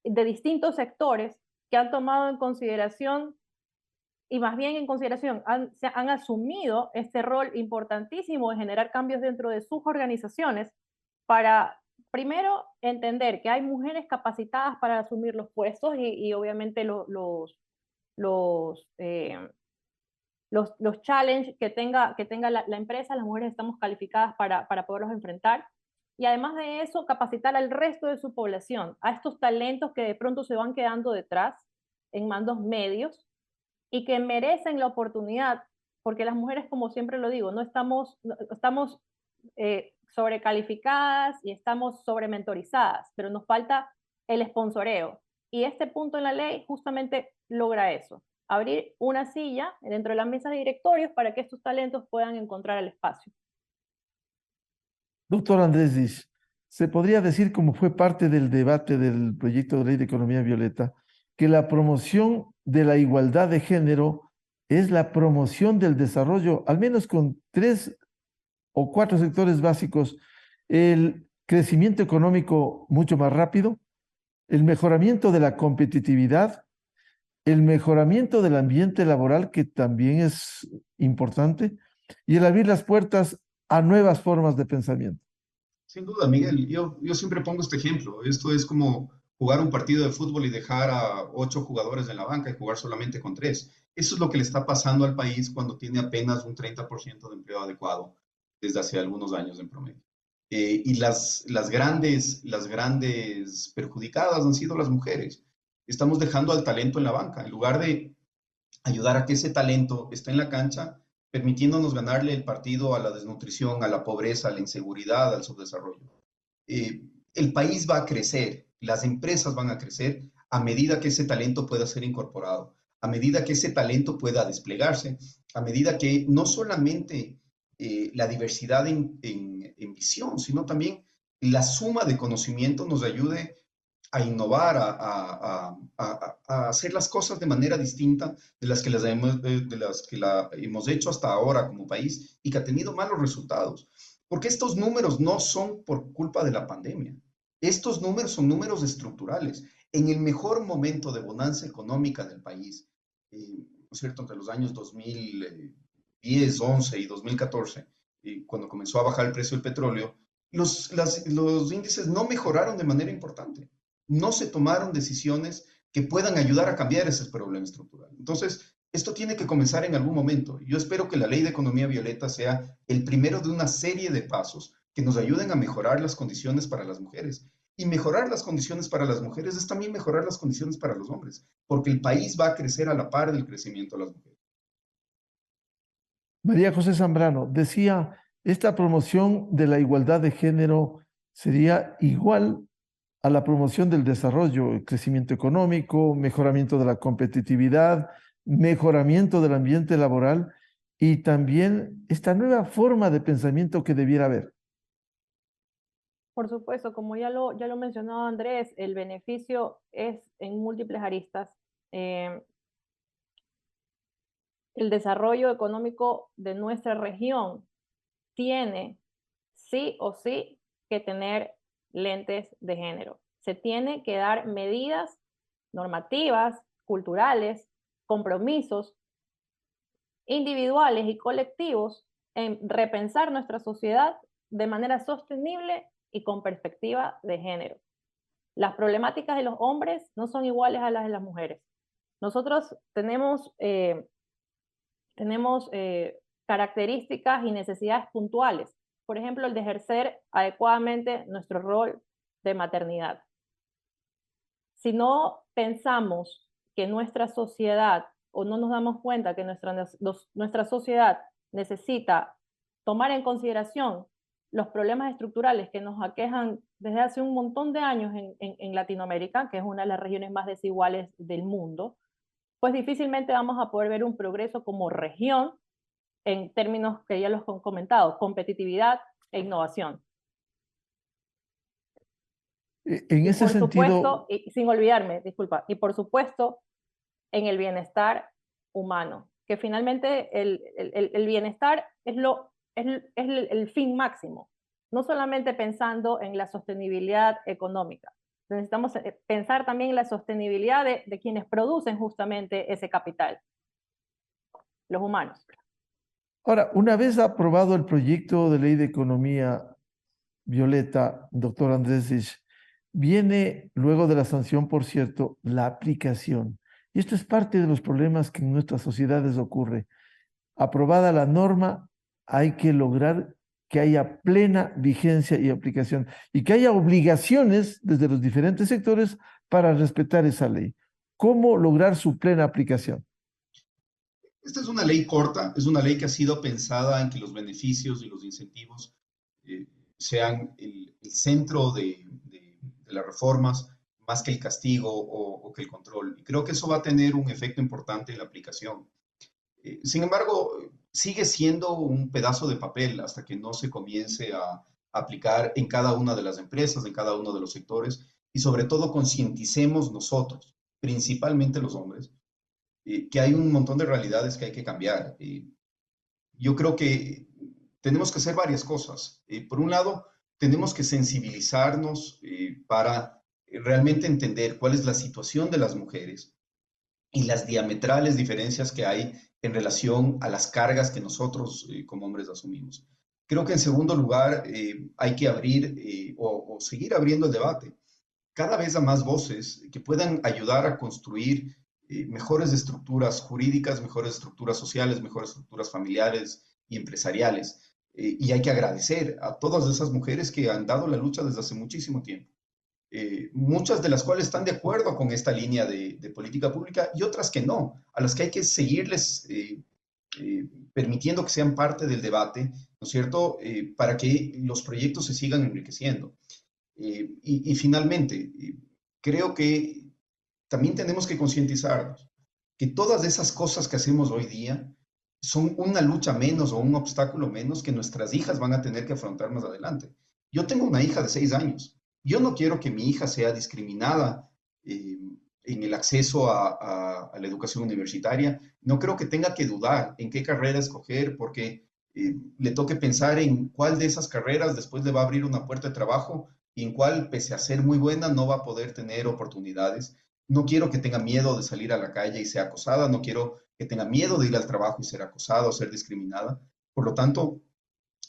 de distintos sectores que han tomado en consideración, y más bien en consideración, han asumido este rol importantísimo de generar cambios dentro de sus organizaciones para, primero, entender que hay mujeres capacitadas para asumir los puestos y obviamente los challenges que tenga la empresa, las mujeres estamos calificadas para poderlos enfrentar. Y además de eso, capacitar al resto de su población, a estos talentos que de pronto se van quedando detrás en mandos medios y que merecen la oportunidad, porque las mujeres, como siempre lo digo, estamos sobrecalificadas y estamos sobrementorizadas, pero nos falta el sponsoreo. Y este punto en la ley justamente logra eso, abrir una silla dentro de la mesa de directorios para que estos talentos puedan encontrar el espacio. Doctor Andrés Dish, ¿se podría decir, como fue parte del debate del proyecto de ley de economía violeta, que la promoción de la igualdad de género es la promoción del desarrollo, al menos con 3 o 4 sectores básicos: el crecimiento económico mucho más rápido, el mejoramiento de la competitividad, el mejoramiento del ambiente laboral, que también es importante, y el abrir las puertas a nuevas formas de pensamiento? Sin duda, Miguel, yo siempre pongo este ejemplo. Esto es como jugar un partido de fútbol y dejar a 8 jugadores en la banca y jugar solamente con 3. Eso es lo que le está pasando al país cuando tiene apenas un 30% de empleo adecuado desde hace algunos años en promedio. Y las grandes perjudicadas han sido las mujeres. Estamos dejando al talento en la banca. En lugar de ayudar a que ese talento esté en la cancha, permitiéndonos ganarle el partido a la desnutrición, a la pobreza, a la inseguridad, al subdesarrollo. El país va a crecer, las empresas van a crecer a medida que ese talento pueda ser incorporado, a medida que ese talento pueda desplegarse, a medida que no solamente la diversidad en visión, sino también la suma de conocimiento nos ayude a innovar, a hacer las cosas de manera distinta de las que la hemos hecho hasta ahora como país y que ha tenido malos resultados. Porque estos números no son por culpa de la pandemia. Estos números son números estructurales. En el mejor momento de bonanza económica del país, ¿no es cierto?, entre los años 2010, 11 y 2014, cuando comenzó a bajar el precio del petróleo, los índices no mejoraron de manera importante. No se tomaron decisiones que puedan ayudar a cambiar ese problema estructural. Entonces, esto tiene que comenzar en algún momento. Yo espero que la ley de economía violeta sea el primero de una serie de pasos que nos ayuden a mejorar las condiciones para las mujeres. Y mejorar las condiciones para las mujeres es también mejorar las condiciones para los hombres, porque el país va a crecer a la par del crecimiento de las mujeres. María José Zambrano decía, esta promoción de la igualdad de género sería igual a la promoción del desarrollo, el crecimiento económico, mejoramiento de la competitividad, mejoramiento del ambiente laboral y también esta nueva forma de pensamiento que debiera haber. Por supuesto, como ya lo mencionó Andrés, el beneficio es en múltiples aristas. El desarrollo económico de nuestra región tiene sí o sí que tener lentes de género. Se tiene que dar medidas normativas, culturales, compromisos individuales y colectivos en repensar nuestra sociedad de manera sostenible y con perspectiva de género. Las problemáticas de los hombres no son iguales a las de las mujeres. Nosotros tenemos características y necesidades puntuales. Por ejemplo, el de ejercer adecuadamente nuestro rol de maternidad. Si no pensamos que nuestra sociedad, o no nos damos cuenta que nuestra sociedad necesita tomar en consideración los problemas estructurales que nos aquejan desde hace un montón de años en Latinoamérica, que es una de las regiones más desiguales del mundo, pues difícilmente vamos a poder ver un progreso como región en términos que ya los he comentado, competitividad e innovación. En ese sentido... Supuesto, y sin olvidarme, disculpa, y por supuesto, en el bienestar humano, que finalmente el bienestar es el fin máximo, no solamente pensando en la sostenibilidad económica, Necesitamos pensar también en la sostenibilidad de quienes producen justamente ese capital, los humanos. Ahora, una vez aprobado el proyecto de ley de economía violeta, doctor Andrés Isch, viene luego de la sanción, por cierto, la aplicación. Y esto es parte de los problemas que en nuestras sociedades ocurre. Aprobada la norma, hay que lograr que haya plena vigencia y aplicación y que haya obligaciones desde los diferentes sectores para respetar esa ley. ¿Cómo lograr su plena aplicación? Esta es una ley corta, es una ley que ha sido pensada en que los beneficios y los incentivos sean el centro de las reformas, más que el castigo o que el control. Y creo que eso va a tener un efecto importante en la aplicación. Sin embargo, sigue siendo un pedazo de papel hasta que no se comience a aplicar en cada una de las empresas, en cada uno de los sectores, y sobre todo concienticemos nosotros, principalmente los hombres, que hay un montón de realidades que hay que cambiar. Yo creo que tenemos que hacer varias cosas. Por un lado, tenemos que sensibilizarnos para realmente entender cuál es la situación de las mujeres y las diametrales diferencias que hay en relación a las cargas que nosotros como hombres asumimos. Creo que en segundo lugar hay que abrir o seguir abriendo el debate. Cada vez a más voces que puedan ayudar a construir mejores estructuras jurídicas, mejores estructuras sociales, mejores estructuras familiares y empresariales. Y hay que agradecer a todas esas mujeres que han dado la lucha desde hace muchísimo tiempo. Muchas de las cuales están de acuerdo con esta línea de política pública y otras que no, a las que hay que seguirles permitiendo que sean parte del debate, ¿no es cierto?, para que los proyectos se sigan enriqueciendo. Y finalmente, creo que también tenemos que concientizarnos que todas esas cosas que hacemos hoy día son una lucha menos o un obstáculo menos que nuestras hijas van a tener que afrontar más adelante. Yo tengo una hija de 6 años. Yo no quiero que mi hija sea discriminada en el acceso a la educación universitaria. No creo que tenga que dudar en qué carrera escoger porque le toque pensar en cuál de esas carreras después le va a abrir una puerta de trabajo y en cuál, pese a ser muy buena, no va a poder tener oportunidades. No quiero que tenga miedo de salir a la calle y sea acosada. No quiero que tenga miedo de ir al trabajo y ser acosada o ser discriminada. Por lo tanto,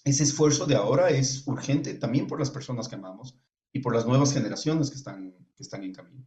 ese esfuerzo de ahora es urgente también por las personas que amamos y por las nuevas generaciones que están en camino.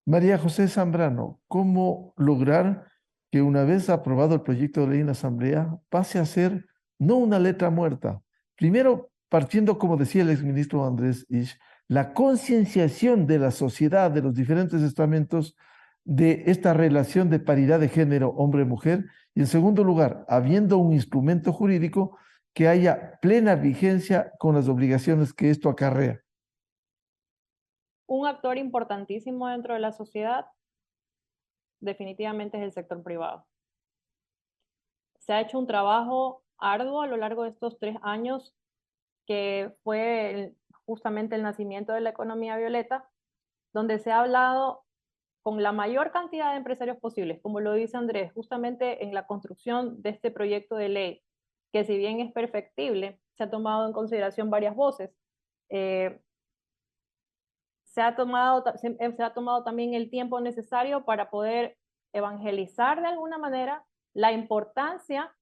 María José Zambrano, ¿cómo lograr que una vez aprobado el proyecto de ley en la Asamblea pase a ser no una letra muerta? Primero, partiendo, como decía el exministro Andrés Isch, la concienciación de la sociedad, de los diferentes estamentos, de esta relación de paridad de género hombre-mujer. Y en segundo lugar, habiendo un instrumento jurídico que haya plena vigencia con las obligaciones que esto acarrea. Un actor importantísimo dentro de la sociedad definitivamente es el sector privado. Se ha hecho un trabajo arduo a lo largo de estos 3 años que fue justamente el nacimiento de la economía violeta, donde se ha hablado con la mayor cantidad de empresarios posibles, como lo dice Andrés, justamente en la construcción de este proyecto de ley, que si bien es perfectible, se ha tomado en consideración varias voces. Se ha tomado también el tiempo necesario para poder evangelizar de alguna manera la importancia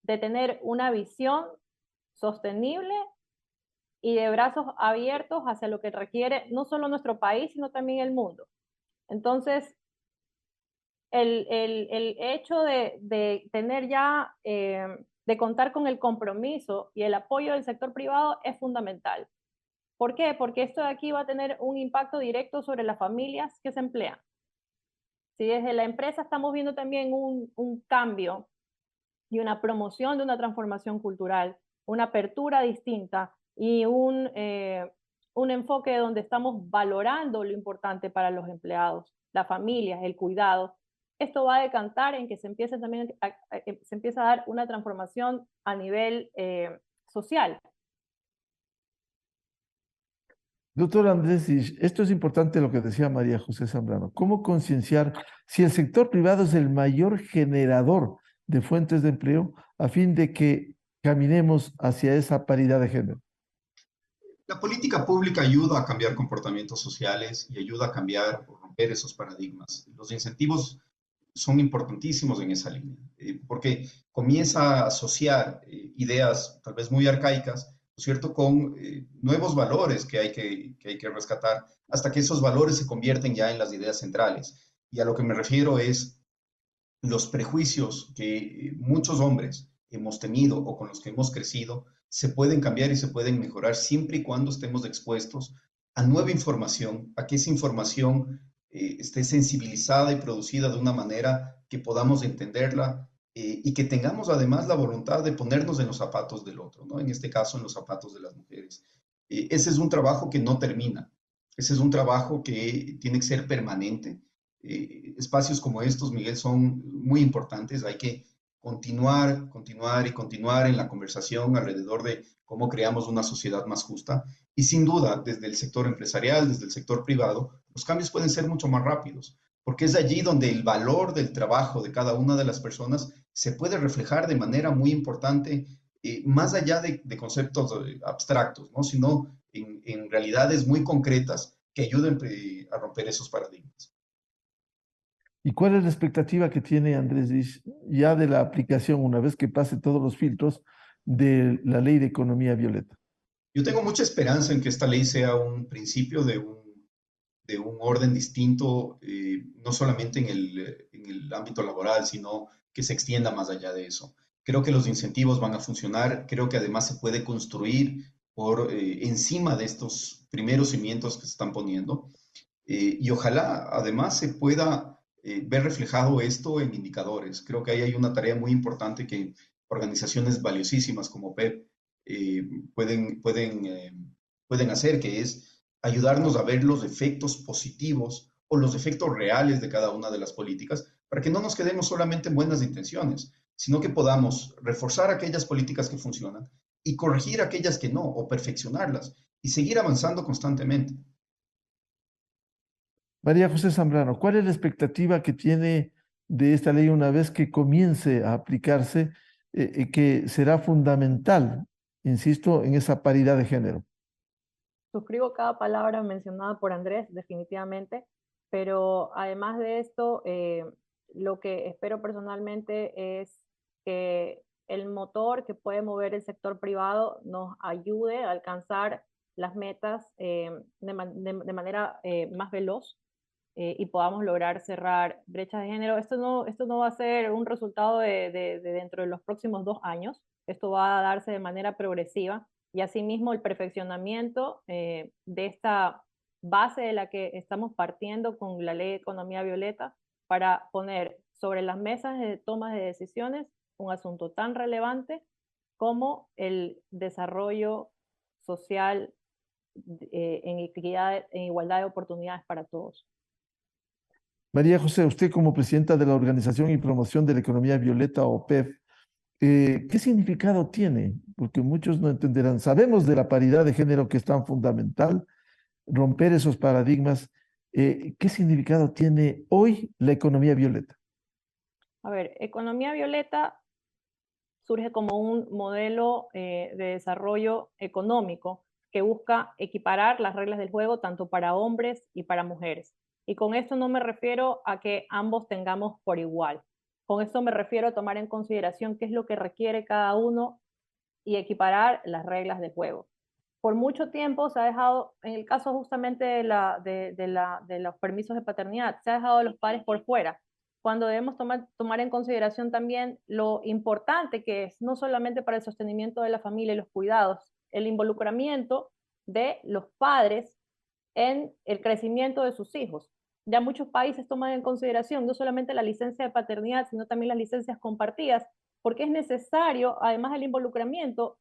de tener una visión sostenible y de brazos abiertos hacia lo que requiere no solo nuestro país, sino también el mundo. Entonces, el hecho de tener ya, de contar con el compromiso y el apoyo del sector privado es fundamental. ¿Por qué? Porque esto de aquí va a tener un impacto directo sobre las familias que se emplean. Si desde la empresa estamos viendo también un cambio y una promoción de una transformación cultural, una apertura distinta y un enfoque donde estamos valorando lo importante para los empleados, las familias, el cuidado, esto va a decantar en que se empiece también se empieza a dar una transformación a nivel social. Doctor Andrés Isch, esto es importante lo que decía María José Zambrano. ¿Cómo concienciar si el sector privado es el mayor generador de fuentes de empleo a fin de que caminemos hacia esa paridad de género? La política pública ayuda a cambiar comportamientos sociales y ayuda a cambiar o romper esos paradigmas. Los incentivos son importantísimos en esa línea, porque comienza a asociar ideas tal vez muy arcaicas, ¿no es cierto?, con nuevos valores que hay que rescatar, hasta que esos valores se convierten ya en las ideas centrales. Y a lo que me refiero es los prejuicios que muchos hombres hemos tenido o con los que hemos crecido, se pueden cambiar y se pueden mejorar siempre y cuando estemos expuestos a nueva información, a que esa información esté sensibilizada y producida de una manera que podamos entenderla y que tengamos además la voluntad de ponernos en los zapatos del otro, ¿no? En este caso, en los zapatos de las mujeres. Ese es un trabajo que no termina. Ese es un trabajo que tiene que ser permanente. Espacios como estos, Miguel, son muy importantes. Hay que continuar en la conversación alrededor de cómo creamos una sociedad más justa. Y sin duda, desde el sector empresarial, desde el sector privado, los cambios pueden ser mucho más rápidos, porque es allí donde el valor del trabajo de cada una de las personas se puede reflejar de manera muy importante, más allá de conceptos abstractos, ¿no?, sino en realidades muy concretas que ayuden a romper esos paradigmas. ¿Y cuál es la expectativa que tiene Andrés ya de la aplicación, una vez que pase todos los filtros, de la ley de economía violeta? Yo tengo mucha esperanza en que esta ley sea un principio de un orden distinto, no solamente en el ámbito laboral, sino que se extienda más allá de eso. Creo que los incentivos van a funcionar, creo que además se puede construir por encima de estos primeros cimientos que se están poniendo, y ojalá además se pueda ver reflejado esto en indicadores. Creo que ahí hay una tarea muy importante que organizaciones valiosísimas como PEP pueden hacer, que es ayudarnos a ver los efectos positivos o los efectos reales de cada una de las políticas, para que no nos quedemos solamente en buenas intenciones, sino que podamos reforzar aquellas políticas que funcionan y corregir aquellas que no, o perfeccionarlas, y seguir avanzando constantemente. María José Zambrano, ¿cuál es la expectativa que tiene de esta ley una vez que comience a aplicarse, que será fundamental, insisto, en esa paridad de género? Suscribo cada palabra mencionada por Andrés, definitivamente, pero además de esto, lo que espero personalmente es que el motor que puede mover el sector privado nos ayude a alcanzar las metas de manera más veloz, y podamos lograr cerrar brechas de género. Esto no va a ser un resultado de dentro de los próximos 2 años, esto va a darse de manera progresiva, y asimismo el perfeccionamiento de esta base de la que estamos partiendo con la Ley de Economía Violeta, para poner sobre las mesas de toma de decisiones un asunto tan relevante como el desarrollo social en equidad, en igualdad de oportunidades para todos. María José, usted como presidenta de la Organización y Promoción de la Economía Violeta, o PEV, ¿qué significado tiene? Porque muchos no entenderán. Sabemos de la paridad de género, que es tan fundamental, romper esos paradigmas. ¿Qué significado tiene hoy la economía violeta? A ver, economía violeta surge como un modelo de desarrollo económico que busca equiparar las reglas del juego tanto para hombres y para mujeres. Y con esto no me refiero a que ambos tengamos por igual. Con esto me refiero a tomar en consideración qué es lo que requiere cada uno y equiparar las reglas del juego. Por mucho tiempo se ha dejado, en el caso justamente de los permisos de paternidad, se ha dejado a los padres por fuera, cuando debemos tomar en consideración también lo importante que es, no solamente para el sostenimiento de la familia y los cuidados, el involucramiento de los padres en el crecimiento de sus hijos. Ya muchos países toman en consideración no solamente la licencia de paternidad, sino también las licencias compartidas, porque es necesario, además del involucramiento,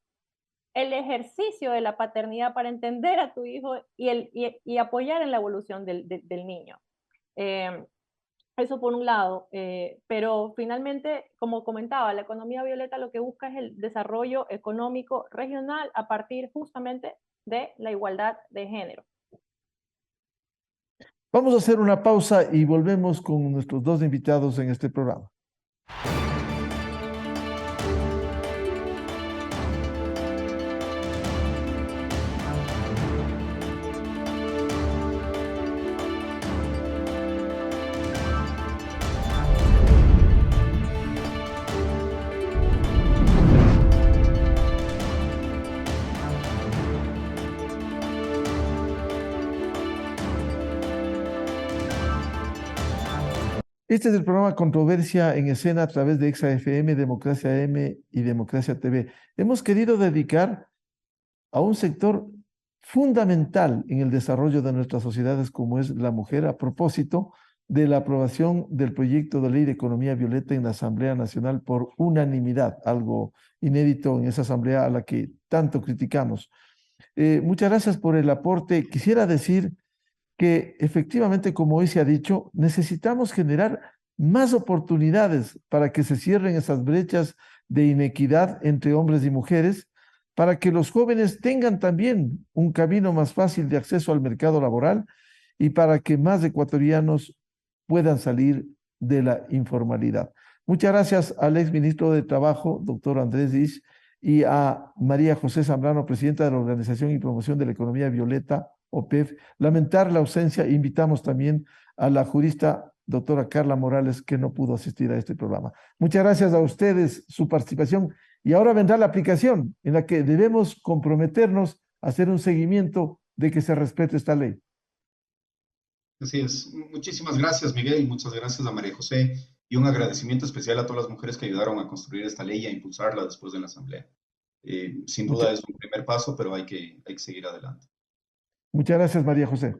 el ejercicio de la paternidad para entender a tu hijo y apoyar en la evolución del niño. Eso por un lado, pero finalmente, como comentaba, la economía violeta lo que busca es el desarrollo económico regional a partir justamente de la igualdad de género. Vamos a hacer una pausa y volvemos con nuestros 2 invitados en este programa. Este es el programa Controversia en Escena a través de EXA-FM, Democracia M y Democracia TV. Hemos querido dedicar a un sector fundamental en el desarrollo de nuestras sociedades como es la mujer, a propósito de la aprobación del proyecto de ley de economía violeta en la Asamblea Nacional por unanimidad, algo inédito en esa asamblea a la que tanto criticamos. Muchas gracias por el aporte. Quisiera decir que efectivamente, como hoy se ha dicho, necesitamos generar más oportunidades para que se cierren esas brechas de inequidad entre hombres y mujeres, para que los jóvenes tengan también un camino más fácil de acceso al mercado laboral y para que más ecuatorianos puedan salir de la informalidad. Muchas gracias al exministro de Trabajo, doctor Andrés Diz, y a María José Zambrano, presidenta de la Organización y Promoción de la Economía Violeta, OPEV. Lamentar la ausencia, invitamos también a la jurista doctora Carla Morales, que no pudo asistir a este programa. Muchas gracias a ustedes, su participación. Y ahora vendrá la aplicación en la que debemos comprometernos a hacer un seguimiento de que se respete esta ley. Así es. Muchísimas gracias, Miguel. Muchas gracias a María José. Y un agradecimiento especial a todas las mujeres que ayudaron a construir esta ley y a impulsarla después de la Asamblea. Sin duda es un primer paso, pero hay que seguir adelante. Muchas gracias, María José.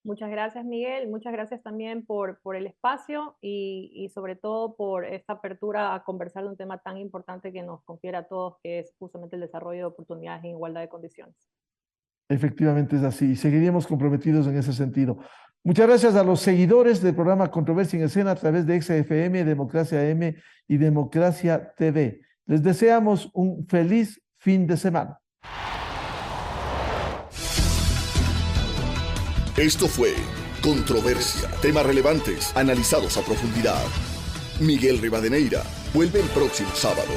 Muchas gracias, Miguel. Muchas gracias también por el espacio y sobre todo por esta apertura a conversar de un tema tan importante que nos confiere a todos, que es justamente el desarrollo de oportunidades en igualdad de condiciones. Efectivamente es así. Seguiríamos comprometidos en ese sentido. Muchas gracias a los seguidores del programa Controversia en Escena a través de EXA-FM, Democracia M y Democracia TV. Les deseamos un feliz fin de semana. Esto fue Controversia. Temas relevantes, analizados a profundidad. Miguel Rivadeneira vuelve el próximo sábado.